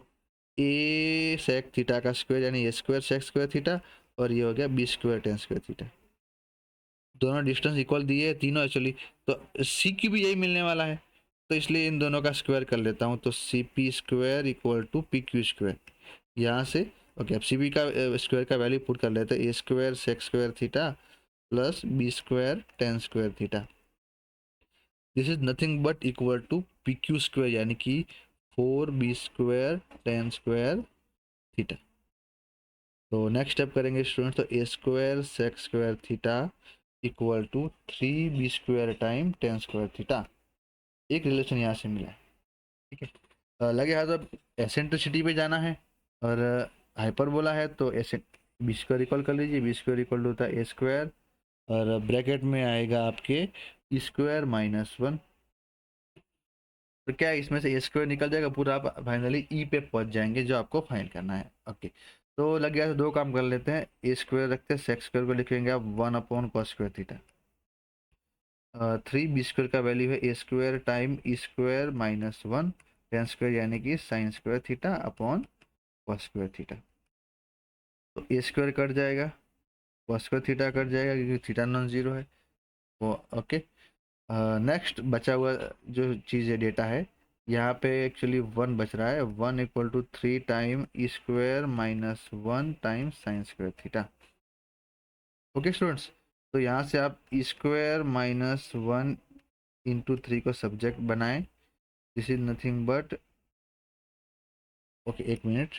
A सेक थीटा का स्क्वायर यानी A square sec square theta और ये हो गया B square tan square theta. दोनों डिस्टेंस इक्वल दिए है तीनों एक्चुअली, तो CQ भी यही मिलने वाला है, तो इसलिए इन दोनों का स्क्वायर कर लेता हूँ। तो CP square equal to PQ square, यहाँ से ओके। अब CP का स्क्वायर का वैल्यू पुट कर लेते हैं, A square sec square theta plus B square tan square theta. This is nothing but equal to PQ square यानी कि 4B square tan square theta. तो नेक्स्ट स्टेप करेंगे स्टूडेंट, तो A square sec square theta equal to 3B square time tan square theta. एक relation यहाँ से मिला है। ठीक है, लगे हाथ अब एसेंट्रिसिटी पे जाना है और हाइपरबोला है तो बी स्क्वायर इक्वल कर लीजिए। बी स्क्वायर इक्वल होता है A स्क्वायर और ब्रैकेट में आएगा आपके E स्क्वायर माइनस 1। तो क्या इसमें से A स्क्वायर निकल जाएगा पूरा, आप फाइनली E पे पहुंच जाएंगे जो आपको फाइंड करना है। ओके, तो लग गया तो दो काम कर लेते हैं। A स्क्वायर रखते हैं, सेक स्क्वायर को लिखेंगे आप 1 upon cos square theta. 3B square का वैल्यू है A square time E square minus 1 ten square यानी कि sine square theta upon cos square theta. तो A स्क्वायर कट जाएगा, कॉस स्क्वायर थीटा कट जाएगा क्योंकि थीटा नॉन जीरो है वो। ओके, नेक्स्ट बचा हुआ जो चीज़ है डेटा है, यहाँ पे एक्चुअली 1 बच रहा है। 1 equal to 3 time E square minus 1 time sine square theta. Okay students, तो यहाँ से आप E स्क्वायर माइनस 1 इंटू 3 को सब्जेक्ट बनाएं। This is nothing but okay, एक मिनट,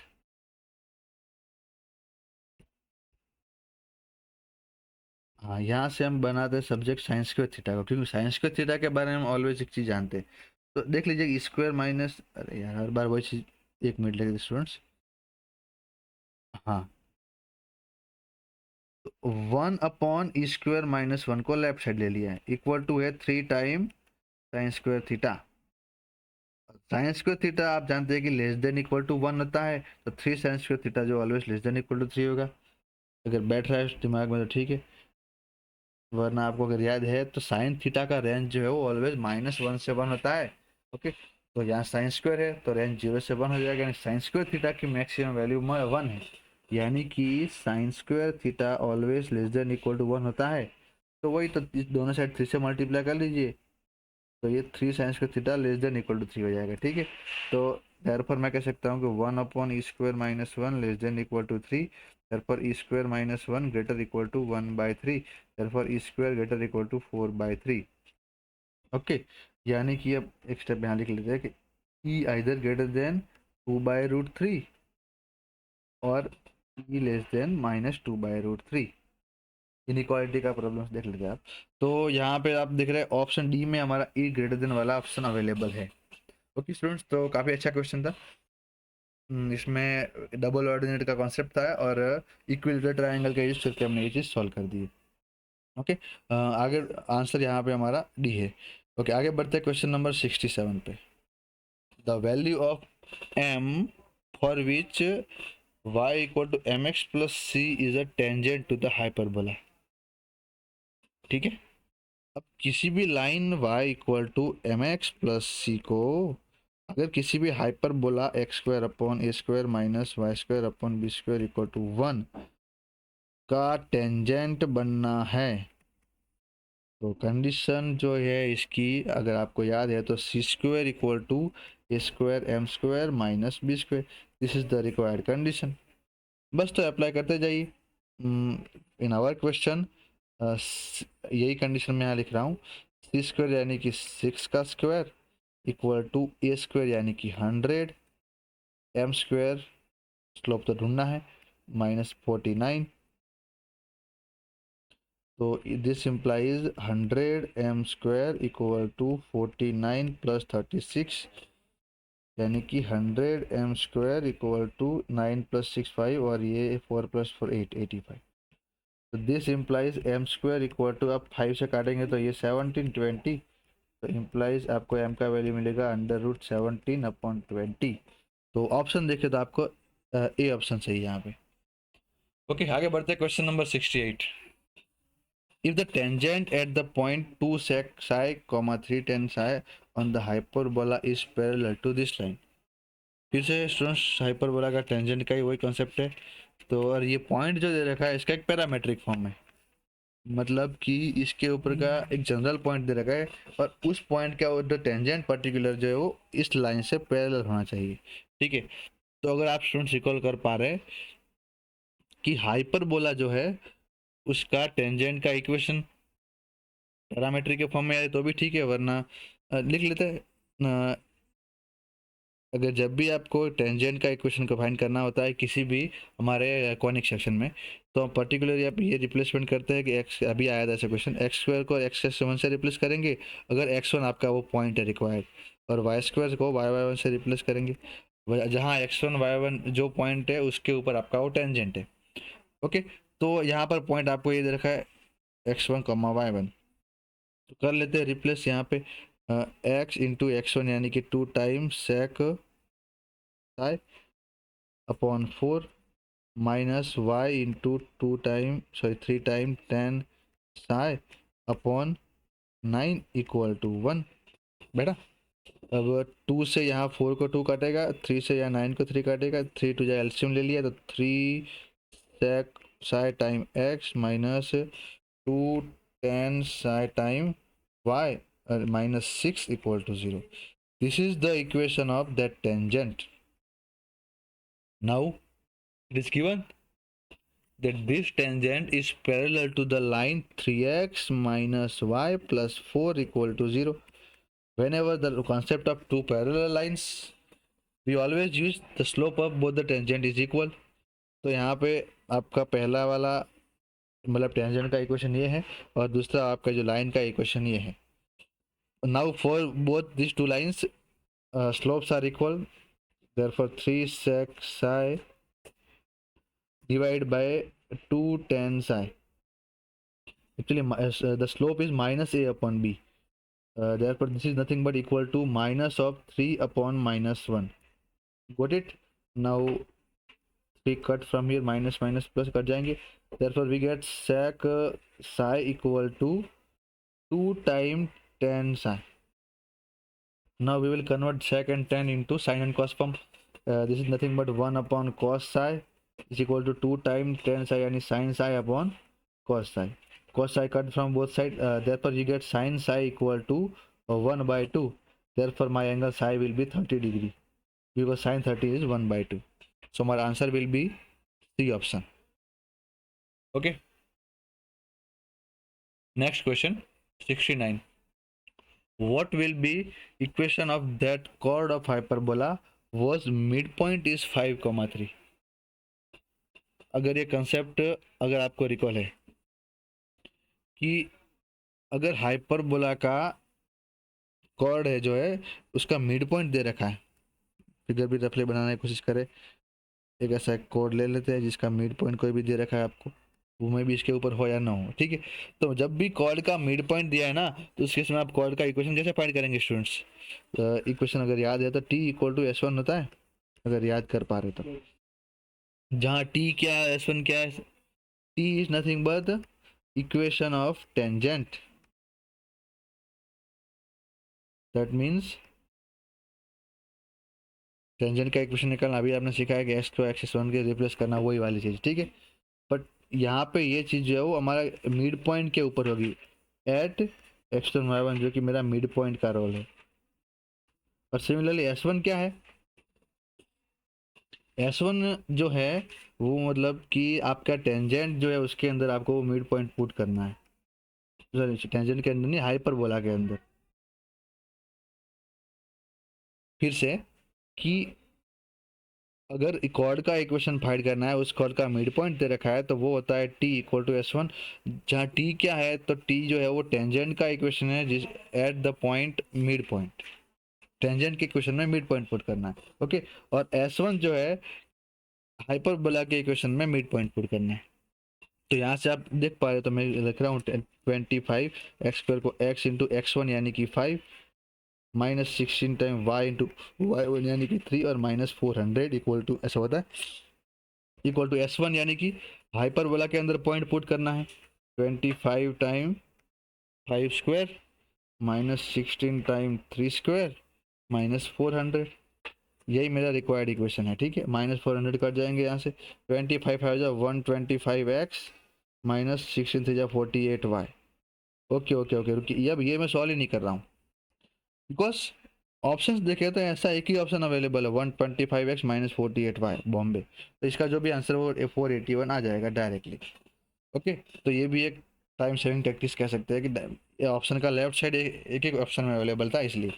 हाँ यहाँ से हम बनाते हैं सब्जेक्ट साइंस स्क्वायर थीटा को, क्योंकि साइंस स्क्वायर थीटा के बारे में हम ऑलवेज एक चीज़ जानते हैं। तो देख लीजिए स्क्वायर माइनस, अरे यार हर बार वही चीज़, एक मिनट लगेगा स्टूडेंट्स। हाँ, तो 1 अपॉन ई स्क्वायर माइनस 1 को लेफ्ट साइड ले लिया है, इक्वल टू है 3 time sine square theta. Sign square theta आप जानते हैं कि लेस देन इक्वल टू 1 होता है, तो 3 साइन स्क्वायर थीटा जो always less than equal to 3 होगा। अगर बैठ रहा है दिमाग में तो ठीक है, वरना आपको अगर याद है तो साइन थीटा का रेंज जो है वो ऑलवेज -1 से 1 होता है। ओके, तो यहाँ साइन स्क्वायर है तो रेंज 0 से 1 हो जाएगा, यानी साइन स्क्वायर थीटा की मैक्सिमम वैल्यू 1 है, यानी कि sine square theta always less than equal to 1 होता है। तो वही, तो इस दोनों साइड 3 से मल्टीप्लाई कर लीजिए, तो ये 3 sine square theta less than equal to 3 हो जाएगा। ठीक है, तो देयरफॉर मैं कह सकता हूँ कि 1 upon e square minus 1 less than equal to 3, therefore e square minus 1 greater equal to 1/3, therefore e square greater equal to 4/3। Okay, यानी कि अब एक स्टेप यहाँ लिख लेते हैं कि ई आइदर ग्रेटर देन 2/√3 और ई लेस देन -2/√3। इनइक्वालिटी का प्रॉब्लम देख लेते हैं आप। तो यहाँ पे आप देख रहे हैं ऑप्शन डी में हमारा ई ग्रेटर देन वाला ऑप्शन अवेलेबल है। ओके स्टूडेंट्स, तो काफ़ी अच्छा क्वेश्चन था। इसमें डबल ऑर्डिनेट का कॉन्सेप्ट था और इक्विलेटरल ट्रायंगल का यूज करके हमने ये चीज़ सॉल्व कर दी है। ओके, आगे आंसर यहाँ पे हमारा डी है। ओके, आगे बढ़ते हैं क्वेश्चन नंबर 67 पे। The value of m for which y equal to m x plus c is a tangent to the hyperbola. ठीक है, अब किसी भी line y equal to m x plus c को अगर किसी भी hyperbola x square upon a square minus y square upon b square equal to 1 का टेंजेंट बनना है, तो कंडीशन जो है इसकी अगर आपको याद है तो c square equal to a square m square minus b square, this is the required condition. बस तो अप्लाई करते जाइए इन आवर क्वेश्चन। यही कंडीशन मैं यहाँ लिख रहा हूँ, सी स्क्वायर यानी कि 6 का square equal to a square यानी कि 100, एम स्क्वायर स्लोप तो ढूंढना है माइनस 49, तो this implies 100 m square equal to 49 plus 36 यानी कि 100 m square equal to 9 plus 6 5 और ये 4 प्लस 4 8 85। तो this implies m square equal to, आप 5 से काटेंगे तो ये 17 20, तो implies आपको m का वैल्यू मिलेगा अंडर रूट 17 अपॉन 20। तो ऑप्शन देखे तो आपको ए ऑप्शन सही है यहाँ पे। ओके, आगे बढ़ते हैं question number 68। If the tangent at the point 2 sec psi comma 3 tan psi on the hyperbola is parallel to this line, फिर से स्टूडेंट्स हाइपरबोला का टेंजेंट का ही वही कॉन्सेप्ट है। तो और ये पॉइंट जो दे रखा है इसका एक पैरामेट्रिक फॉर्म है, मतलब कि इसके ऊपर का एक जनरल पॉइंट दे रखा है और उस पॉइंट का जो टेंजेंट पर्टिकुलर जो है वो इस लाइन से पैरेलल होना चाहिए। ठीक है, तो अगर आप स्टूडेंट्स रिकॉल कर पा रहे हैं कि हाइपरबोला जो है उसका टेंजेंट का इक्वेशन पैरामीट्रिक के फॉर्म में आए तो भी ठीक है, वरना लिख लेते हैं। अगर जब भी आपको टेंजेंट का इक्वेशन को फाइंड करना होता है किसी भी हमारे कॉनिक सेक्शन में, तो हम पर्टिकुलरली आप ये रिप्लेसमेंट करते हैं कि एक्स, अभी आया था ऐसा क्वेश्चन, एक्स स्क्वायर को एक्स वन से रिप्लेस करेंगे अगर एक्स वन आपका वो पॉइंट है रिक्वायर्ड, और वाई स्क्वायर को वाई वन से रिप्लेस करेंगे जहाँ एक्स वन वाई वन जो पॉइंट है उसके ऊपर आपका वो टेंजेंट है। ओके, तो यहाँ पर पॉइंट आपको ये दे रखा है x one comma y one, तो कर लेते हैं रिप्लेस यहाँ पे एक्स इंटू एक्स वन यानी कि 2 times sec psi upon 4 minus y into 3 time tan psi upon 9 equal to 1। बेटा अब 2 से यहाँ 4 को 2 काटेगा, 3 से यहाँ 9 को 3 काटेगा, 3 टू जाए एल्सियम ले लिया तो 3 sec psi time x minus 2 10 psi time y minus 6 equal to 0. This is the equation of that tangent. Now it is given that this tangent is parallel to the line 3x minus y plus 4 equal to 0. Whenever the concept of two parallel lines, we always use the slope of both the tangent is equal. तो यहाँ पे आपका पहला वाला मतलब tangent का equation ये है और दूसरा आपका जो लाइन का इक्वेशन ये है। Now for both these two lines slopes are equal, therefore 3 sec psi divided by 2 tan psi, actually the slope is minus a upon b, therefore this is nothing but equal to minus of 3 upon minus 1. Got it? Now 3 cut from here, minus minus plus cut जाएंगे, therefore we get sec psi equal to 2 time tan psi. Now we will convert sec and tan into sin and cos form. This is nothing but 1 upon cos psi is equal to 2 times tan psi and sin psi upon cos psi. Cos psi cut from both sides, therefore you get sin psi equal to 1 by 2. Therefore my angle psi will be 30 degree because sin 30 is 1 by 2. So my answer will be C option. Okay. Next question 69. What will be equation of that chord of hyperbola was midpoint is 5,3? अगर ये concept अगर आपको recall है कि अगर hyperbola का cord है जो है उसका मिड पॉइंट दे रखा है, फिगर भी रफली बनाने की कोशिश करें, एक ऐसा कॉर्ड ले लेते हैं जिसका मिड पॉइंट कोई भी दे रखा है आपको वो में भी इसके ऊपर हो या ना हो, ठीक है। तो जब भी कॉर्ड का मिड पॉइंट दिया है ना, तो उस केस में आप कॉर्ड का इक्वेशन कैसे फाइंड करेंगे स्टूडेंट्स? इक्वेशन अगर याद है तो T equal to S one होता है, अगर याद कर पा रहे तो। जहाँ टी क्या है, एस वन क्या है, T is nothing but equation of tangent. That means tangent का इक्वेशन निकालना अभी आपने सीखा है कि एक्स को एक्स एस वन के रिप्लेस करना, वही वाली चीज़, ठीक है। बट यहाँ पे ये चीज़ जो है वो हमारा मिड पॉइंट के ऊपर होगी, at x one y one, जो कि मेरा मिड पॉइंट का रोल है। और सिमिलरली एस वन क्या है, एस वन जो है वो मतलब कि आपका टेंजेंट जो है उसके अंदर आपको वो मिड पॉइंट पुट करना है, सॉरी टेंजेंट के अंदर नहीं, हाइपरबोला के अंदर। फिर से कि अगर कॉर्ड का इक्वेशन फाइंड करना है, उस कॉर्ड का मिड पॉइंट दे रखा है, तो वो होता है T equal to S one. जहाँ टी क्या है, तो टी जो है वो टेंजेंट का इक्वेशन है, जिस at the point mid point, tangent के इक्वेशन में मिड पॉइंट पुट करना है, ओके। और एस वन जो है हाइपरबोला के इक्वेशन में मिड पॉइंट पुट करना है। तो यहाँ से आप देख पा रहे हो, तो मैं लिख रहा हूँ 25 एक्स स्क्वायर को एक्स इंटू एक्स वन यानी कि 5 minus 16 time y into y one यानी कि 3 और माइनस 400 इक्वल टू ऐसा होता है, इक्वल टू एस वन यानी कि हाइपरबोला के अंदर पॉइंट पुट करना है 25 time 5 square minus 16 time 3 square minus 400, यही मेरा रिक्वायर्ड इक्वेशन है, ठीक है। माइनस 400 कट जाएंगे यहाँ से, 25 आ जाए 125x माइनस 16 थ्री जा 48y। ओके ओके ओके रुकिए, अब ये मैं सॉल्व ही नहीं कर रहा हूँ, बिकॉज ऑप्शंस देखे तो ऐसा एक ही ऑप्शन अवेलेबल है 125x माइनस 48y बॉम्बे, तो इसका जो भी आंसर वो 481 आ जाएगा डायरेक्टली, ओके। तो ये भी एक टाइम सेविंग टैक्टिस कह सकते हैं कि ऑप्शन का लेफ्ट साइड एक एक ऑप्शन में अवेलेबल था, इसलिए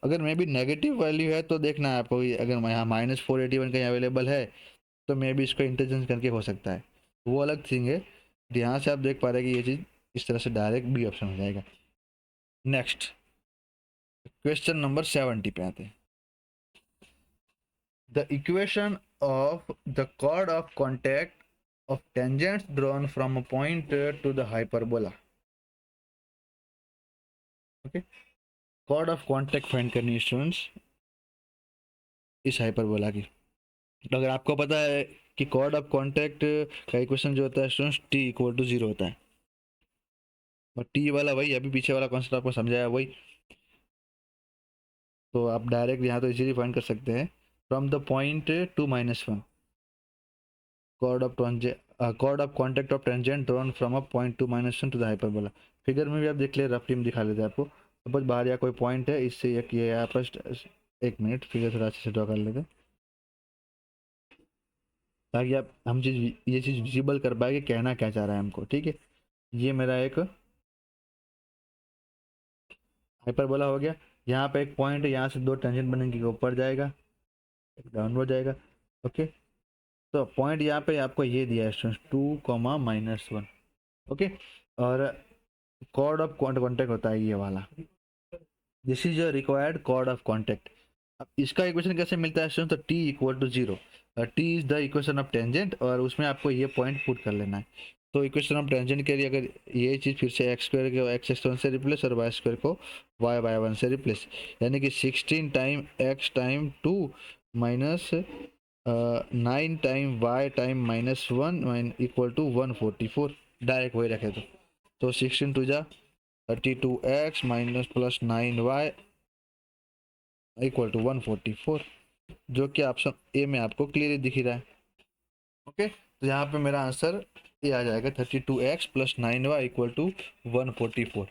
अगर मे भी नेगेटिव वैल्यू है तो देखना है आपको, अगर यहाँ -481 कहीं अवेलेबल है तो मे भी इसको इंटेलिजेंस करके हो सकता है, वो अलग थिंग है। यहाँ से आप देख पा रहे हैं कि ये चीज़ इस तरह से डायरेक्ट बी ऑप्शन हो जाएगा। नेक्स्ट क्वेश्चन नंबर 70 पे आते हैं। The equation of the chord of contact of tangents drawn from a point to the hyperbola, okay. chord of contact find करनी है स्टूडेंट्स इस हाइपरबोला की। तो अगर आपको पता है कि chord of contact का इक्वेशन जो होता है स्टूडेंट्स t इक्वल टू 0 होता है, और टी वाला वही अभी पीछे वाला कॉन्सेप्ट आपको समझाया वही, तो आप डायरेक्ट यहाँ तो इजीली फाइंड कर सकते हैं from the point two -1 chord of contact of tangent drawn from a point to -1 to the hyperbola। Figure में भी आप देख ले, रफली में दिखा लेते हैं आपको, सपोज बाहर या कोई पॉइंट है, इससे एक ये यहाँ पर, एक मिनट फिगर थोड़ा अच्छे से ड्रॉ कर लेते हैं ताकि आप हम चीज़ ये चीज़ विजिबल कर पाए कि कहना क्या चाह रहा है हमको, ठीक है। ये मेरा एक हाइपरबोला हो गया, यहाँ पे एक पॉइंट है, यहाँ से दो टेंजेंट बनेंगे, ऊपर जाएगा एक डाउनवर्ड जाएगा, ओके। तो पॉइंट यहाँ पे आपको ये दिया है स्टूडेंट्स 2, -1, ओके। और कॉर्ड ऑफ कॉन्टेक्ट होता है ये वाला, this is your required chord of contact. अब इसका इक्वेशन कैसे मिलता है स्टूडेंट, तो T equal to 0, T is the equation of tangent, और उसमें आपको ये पॉइंट पुट कर लेना है। तो इक्वेशन ऑफ टेंजेंट के लिए अगर ये चीज़ फिर से एक्स स्क्वायर को एक्स एक्स वन से रिप्लेस और वाई स्क्वायर को वाई वाई वन से रिप्लेस, यानी कि 16 time x time 2 minus 9 time y time -1 equal to 144, direct वही रखे तो 16 टू जा 32x minus plus 9y equal to 144, जो कि ऑप्शन ए में आपको क्लियरली दिख ही रहा है, ओके। तो यहाँ पे मेरा आंसर ये आ जाएगा 32x plus 9y equal to 144।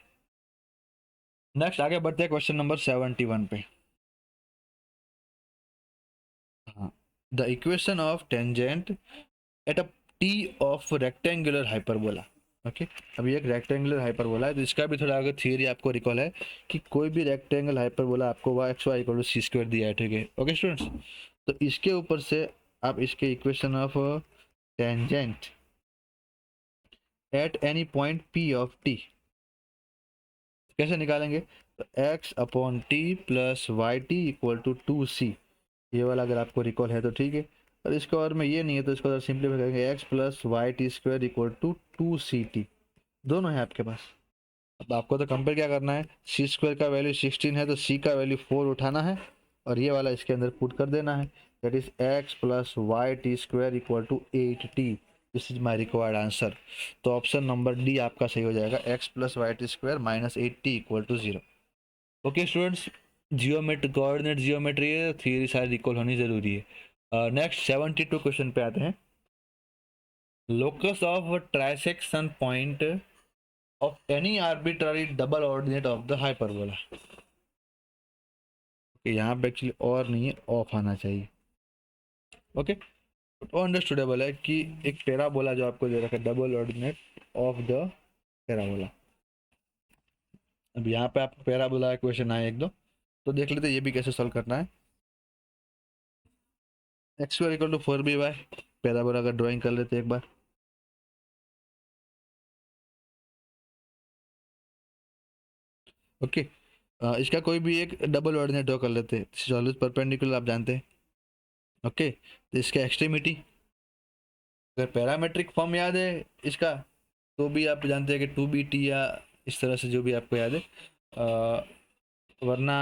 Next आगे बढ़ते हैं क्वेश्चन नंबर 71 पे। हाँ, the equation of tangent at a T of rectangular hyperbola, okay. अभी एक रेक्टेंगुलर हाइपरबोला है, तो इसका भी थोड़ा अगर थियरी आपको रिकॉल है कि कोई भी रेक्टेंगल हाइपरबोला आपको x y equal to c square दिया है, ठीक है, ओके स्टूडेंट्स। तो इसके ऊपर से आप इसके equation of tangent at any point p of t कैसे निकालेंगे, तो x upon t plus y t equal to 2c, ये वाला अगर आपको रिकॉल है तो ठीक है। और इसका और में ये नहीं है तो इसको सिंप्लीफाई करेंगे, x plus y t square equal to 2ct, दोनों है आपके पास। अब आपको तो कंपेयर क्या करना है, सी स्क्वायर का वैल्यू 16 है तो सी का वैल्यू 4 उठाना है और ये वाला इसके अंदर पुट कर देना है, that is x plus y t square equal to 8t। This is my required answer. तो ऑप्शन नंबर डी आपका सही हो जाएगा, x plus y t square minus 8t equal to 0। Okay students, geometry coordinate geometry है, theory सारी equal होनी जरूरी है। नेक्स्ट 72 क्वेश्चन पे आते हैं। Locus of trisection point of any arbitrary double ordinate of the hyperbola। यहाँ पे एक्चुअली और नहीं है, ऑफ आना चाहिए। ओके, तो अंडरस्टूडेबल है कि एक पैराबोला जो आपको दे रखा है, double ordinate of the parabola. अब यहाँ पे आपको पैराबोला क्वेश्चन आए एक दो, तो देख लेते ये भी कैसे सॉल्व करना है। X square equal to 4by, parabola का ड्राइंग कर लेते एक बार। ओके, इसका कोई भी एक डबल ऑर्डिनेट ड्रॉ कर लेते हैं, सॉल्यूट परपेंडिकुलर आप जानते हैं। ओके, तो इसका एक्सट्रीमिटी, अगर पैरामेट्रिक फॉर्म याद है इसका तो भी आप जानते हैं कि 2bt या इस तरह से जो भी आपको याद है, वरना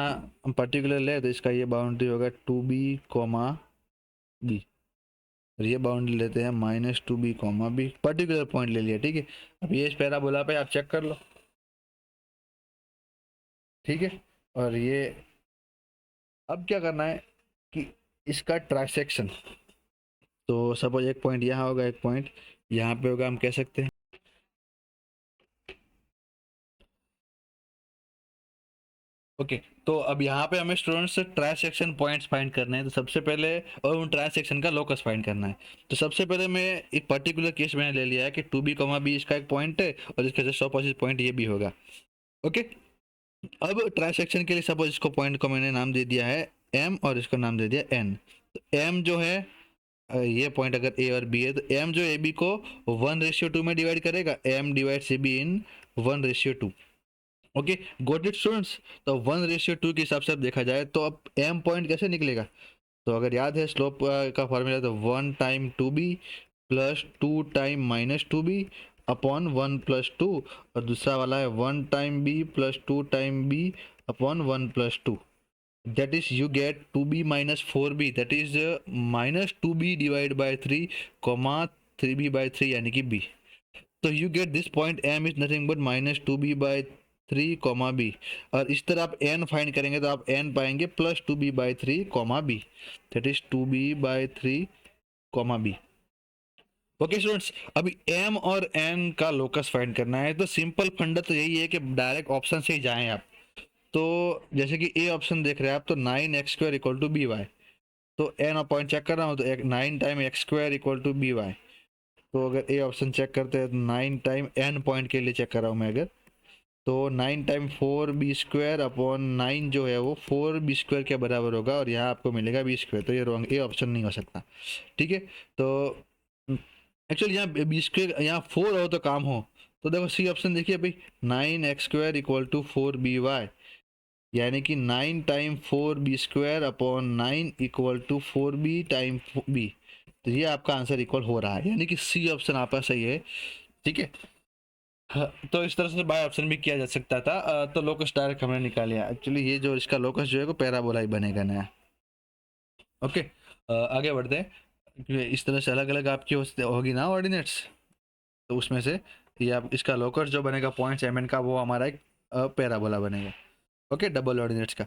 हम पर्टिकुलर ले तो इसका ये बाउंड्री होगा 2b, b, और ये बाउंड्री लेते हैं -2b, b, पर्टिकुलर पॉइंट ले लिया, ठीक है। अब ये इस पैराबोला पे आप चेक कर लो, ठीक है। और ये अब क्या करना है कि इसका ट्रांसेक्शन, तो सपोज एक पॉइंट यहाँ होगा, एक पॉइंट यहाँ पे होगा, हम कह सकते हैं। ओके, तो अब यहाँ पे हमें स्टूडेंट्स ट्रांसेक्शन पॉइंट्स फाइंड करने हैं, तो सबसे पहले और उन ट्रांसेक्शन का लोकस फाइंड करना है। तो सबसे पहले मैं एक पर्टिकुलर केस मैंने ले लिया है कि 2b, b इसका एक पॉइंट है और इसका जस्ट ऑपोजिट पॉइंट ये भी होगा। ओके, अब ट्रांसेक्शन के लिए सपोज इसको पॉइंट को मैंने नाम दे दिया है m और इसका नाम दे दिया n। तो m जो है ये पॉइंट अगर a और b है तो m जो ab को 1:2 में डिवाइड करेगा, m divides ab in 1:2। Okay, got it students. तो 1:2 के हिसाब से अब देखा जाए तो अब m पॉइंट कैसे निकलेगा, तो अगर याद है स्लोप का फॉर्मूला, तो 1 time 2b plus 2 time -2b upon 1 plus 2, और दूसरा वाला है 1 time b plus 2 time b upon 1 plus 2, that is you get 2b minus 4b, that is -2b divided by 3 comma 3b by 3 यानी कि b। तो you get this point m is nothing but -2b by 3 comma b, और इस तरह आप n find करेंगे तो आप n पाएंगे plus 2b by 3 comma b, that is 2b by 3 comma b। Okay students, अभी m और n का लोकस फाइंड करना है, तो सिंपल फंडा तो यही है कि डायरेक्ट ऑप्शन से ही जाएं आप। तो जैसे कि ए ऑप्शन देख रहे हैं आप, तो 9x² equal to b y, तो एन पॉइंट चेक कर रहा हूँ तो 9 time x² equal to b y. तो अगर ए ऑप्शन चेक करते हैं तो 9 टाइम n पॉइंट के लिए चेक कर रहा हूँ मैं अगर, तो 9 टाइम 4b² अपॉन 9 जो है वो 4b² के बराबर होगा, और यहाँ आपको मिलेगा b², तो ये रॉन्ग, ए ऑप्शन नहीं हो सकता, ठीक है। तो एक्चुअली यहाँ b², यहाँ 4 हो तो काम हो, तो देखो सी ऑप्शन देखिए भाई, 9x² इक्वल टू 4by, यानी कि 9 time 4b² upon 9 equal to 4b time b, तो ये आपका आंसर इक्वल हो रहा है, यानी कि सी ऑप्शन आपका सही है, ठीक है। हाँ, तो इस तरह से बाय ऑप्शन भी किया जा सकता था। तो लोकस डायरेक्ट हमने निकाल लिया, एक्चुअली ये जो इसका लोकस जो है वो पैराबोला ही बनेगा नया। ओके, आगे बढ़ते हैं। इस तरह से अलग अलग आपकी होगी ना ऑर्डिनेट्स, तो उसमें से ये आप इसका लोकस जो बनेगा पॉइंट्स एम एन का, वो हमारा एक पैराबोला बनेगा। ओके, डबल ऑर्डिनेट्स का,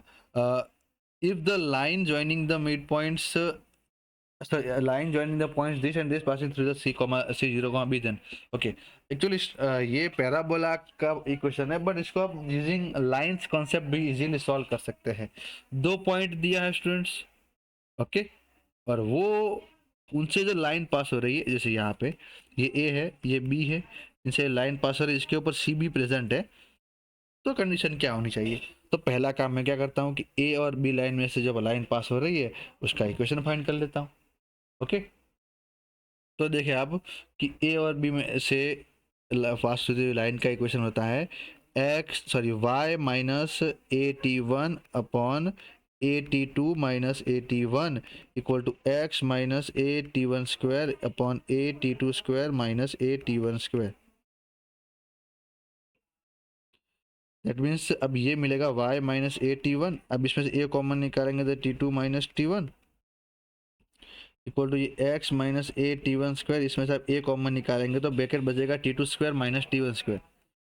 if the line joining the midpoints line joining the points this and this passing through the c0, b, then okay, actually ये पैराबोला का इक्वेशन है, बट इसको आप यूजिंग लाइंस कॉन्सेप्ट भी easily solve कर सकते हैं। 2 पॉइंट दिया है स्टूडेंट्स, ओके, और वो उनसे जो लाइन पास हो रही है, जैसे यहाँ पे ये ए है, ये बी है, इनसे लाइन पास हो रही है, इसके ऊपर सी भी प्रेजेंट है, तो कंडीशन क्या होनी चाहिए। तो पहला काम मैं क्या करता हूँ कि ए और बी लाइन में से जब लाइन पास हो रही है उसका इक्वेशन फाइंड कर लेता हूँ। ओके, तो देखिए आप कि ए और बी में से पास होती हुई लाइन का इक्वेशन होता है y - AT1 upon AT2 minus AT1 equal to x minus AT1 square upon AT2 square minus AT1 square. That means अब ये मिलेगा y माइनस AT1, अब इसमें से a कॉमन निकालेंगे तो T2 minus T1 equal to ये x माइनस AT1 स्क्वायर, इसमें से आप a कॉमन निकालेंगे तो ब्रैकेट बचेगा T2 square minus T1 square.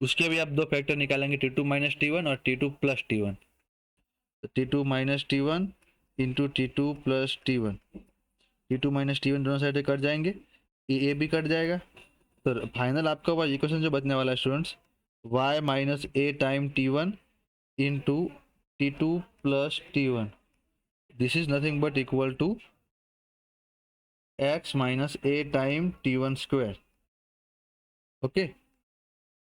उसके भी आप दो फैक्टर निकालेंगे, T2 माइनस T1 और T2 plus T1। T2 minus T1 into T2 plus T1, T2 minus T1 दोनों साइड से कट जाएंगे, ये a भी कट जाएगा। तो फाइनल आपका पास इक्वेशन जो बचने वाला है students, y minus a time T1 into T2 plus T1, this is nothing but equal to x minus a time T1 square. Okay,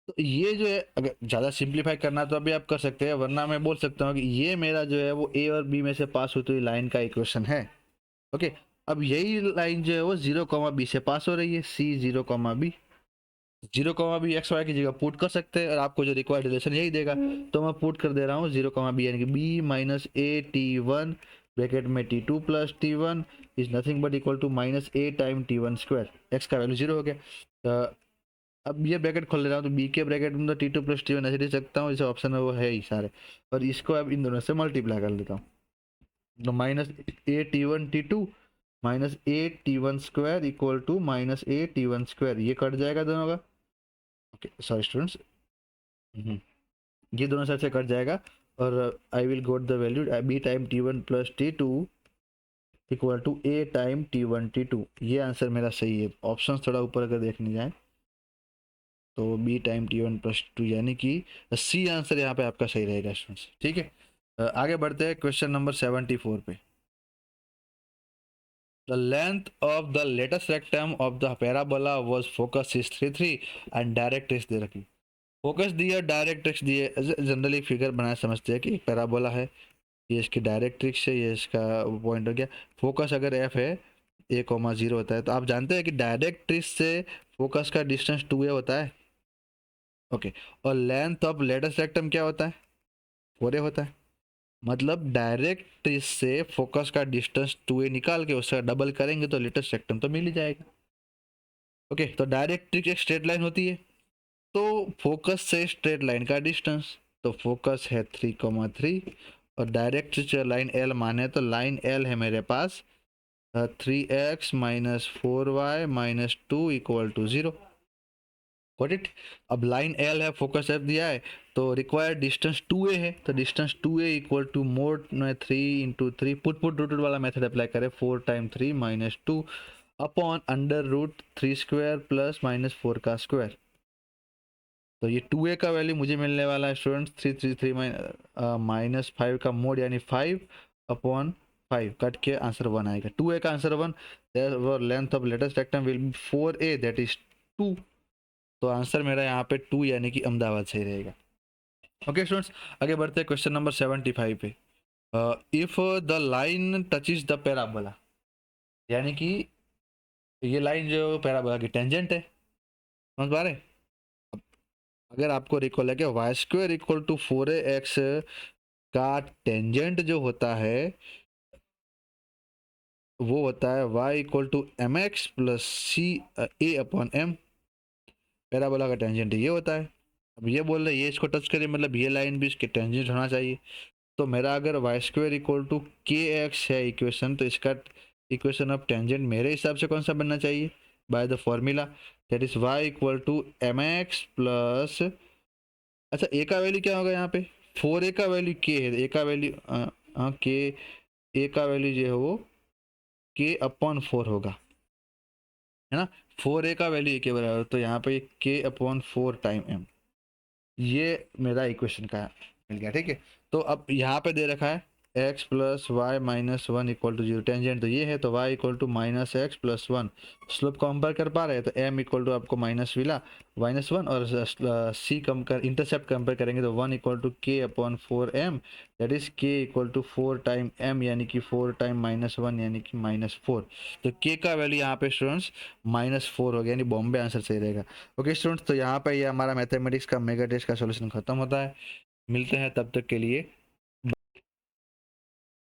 तो ये जो है अगर ज़्यादा सिंप्लीफाई करना तो अभी आप कर सकते हैं, वरना मैं बोल सकता हूँ कि ये मेरा जो है वो a और b में से पास होती हुई लाइन का इक्वेशन है। ओके, अब यही लाइन जो है वो 0, b से पास हो रही है, c 0, b 0, b x Y की जगह पुट कर सकते हैं और आपको जो रिक्वायर्ड रिलेशन यही देगा। तो मैं पुट कर दे रहा हूँ 0, b यानी कि b माइनस AT1 ब्रैकेट में T2 plus T1 is nothing but equal to minus a time T1 square, x का वैल्यू 0 हो गया। अब ये ब्रैकेट खोल ले रहा हूँ तो b के ब्रैकेट में तो T2 प्लस T1 ऐसे लिख सकता हूँ, इसे ऑप्शन में वो है ही सारे, और इसको अब इन दोनों से मल्टीप्लाई कर लेता हूँ तो minus AT1 T2 minus AT1 square equal to minus AT1 square, ये कट जाएगा दोनों का। ओके सॉरी स्टूडेंट्स, ये दोनों साइड से कट जाएगा और I will got the value b time T1 plus T2 equal to a time T1 T2। ये आंसर मेरा सही है। ऑप्शन थोड़ा ऊपर अगर देखने जाए तो b time T1 plus T2 यानी कि सी आंसर यहाँ पे आपका सही रहेगा स्टूडेंट्स। ठीक है, आगे बढ़ते हैं क्वेश्चन नंबर 74 पे। The length of the latest rectum of the parabola was focus is 3 and directrix दे रखी। फोकस दिया, डायरेक्ट्रिक्स दिए, जनरली फिगर बनाए समझते हैं कि पैराबोला है, ये इसकी डायरेक्ट्रिक्स है, ये इसका पॉइंट हो गया। फोकस अगर एफ है a,0 होता है, तो आप जानते हैं कि डायरेक्ट्रिक्स से फोकस का डिस्टेंस 2a होता है। ओके, और लेंथ ऑफ लेटेस्ट रेक्टम क्या होता है, 4a होता है। मतलब डायरेक्ट्रिक्स से फोकस का डिस्टेंस 2a निकाल के उसका डबल करेंगे तो लेटेस्ट रेक्टम तो मिल ही जाएगा। ओके, तो डायरेक्ट्रिक्स एक स्ट्रेट लाइन होती है, तो फोकस से स्ट्रेट लाइन का डिस्टेंस, तो फोकस है 3,3 और डायरेक्ट लाइन एल माने तो लाइन एल है मेरे पास 3x माइनस 4y माइनस 2 इक्वल टू 0। Got it. अब लाइन एल है, फोकस एफ दिया है, तो रिक्वायर्ड डिस्टेंस 2a है, तो distance 2a equal to mod 3 into 3 put root वाला मेथड अप्लाई करें, 4 time 3 minus 2 upon under root 3 square plus minus 4 का स्क्वायर। तो ये 2a का वैल्यू मुझे मिलने वाला है स्टूडेंट्स 333 माइनस 5 का मोड यानी 5 अपॉन 5 कट के आंसर 1 आएगा। 2a का answer 1, length of latus rectum will be 4a that is 2। तो आंसर मेरा यहाँ पे 2 यानी कि अहमदाबाद सही रहेगा। ओके स्टूडेंट्स, आगे बढ़ते हैं क्वेश्चन नंबर 75 पे। If the line touches the parabola, यानी कि ये लाइन जो पैराबोला की टेंजेंट है, समझ पा रहे? अगर आपको रिकॉल है कि Y square equal to 4ax का टेंजेंट जो होता है वो होता है y equal to mx plus c a upon m। Parabola का टेंजेंट ये होता है। अब ये बोल रहे ये इसको टच करे, मतलब ये लाइन भी इसके टेंजेंट होना चाहिए। तो मेरा अगर y square equal to kx है इक्वेशन, तो इसका इक्वेशन ऑफ टेंजेंट मेरे हिसाब से कौन सा बनना चाहिए, by the formula that is y equal to mx plus, अच्छा a का वैल्यू क्या होगा यहाँ पे, 4a का वैल्यू k है, a का वैल्यू k, a का वैल्यू जो है वो k अपॉन 4 होगा, है ना। 4a का वैल्यू a के बराबर, तो यहाँ पे k अपॉन 4 टाइम m, ये मेरा इक्वेशन का मिल गया। ठीक है, तो अब यहाँ पे दे रखा है x प्लस y minus 1 equal to 0, tangent तो ये है, तो y equal to minus x plus 1, slope compare कर पा रहे हैं तो m इक्वल टू आपको माइनस मिला -1 और c कम कर इंटरसेप्ट कंपेयर करेंगे तो 1 equal to k upon 4m that is k equal to 4 time m यानी कि 4 टाइम -1 यानी कि -4। तो k का वैल्यू यहाँ पे स्टूडेंट्स -4 हो गया, यानी बॉम्बे आंसर सही रहेगा। ओके स्टूडेंट्स, तो यहाँ पे ये हमारा मैथमेटिक्स का मेगा टेस्ट का सोल्यूशन खत्म होता है। मिलते हैं तब तक के लिए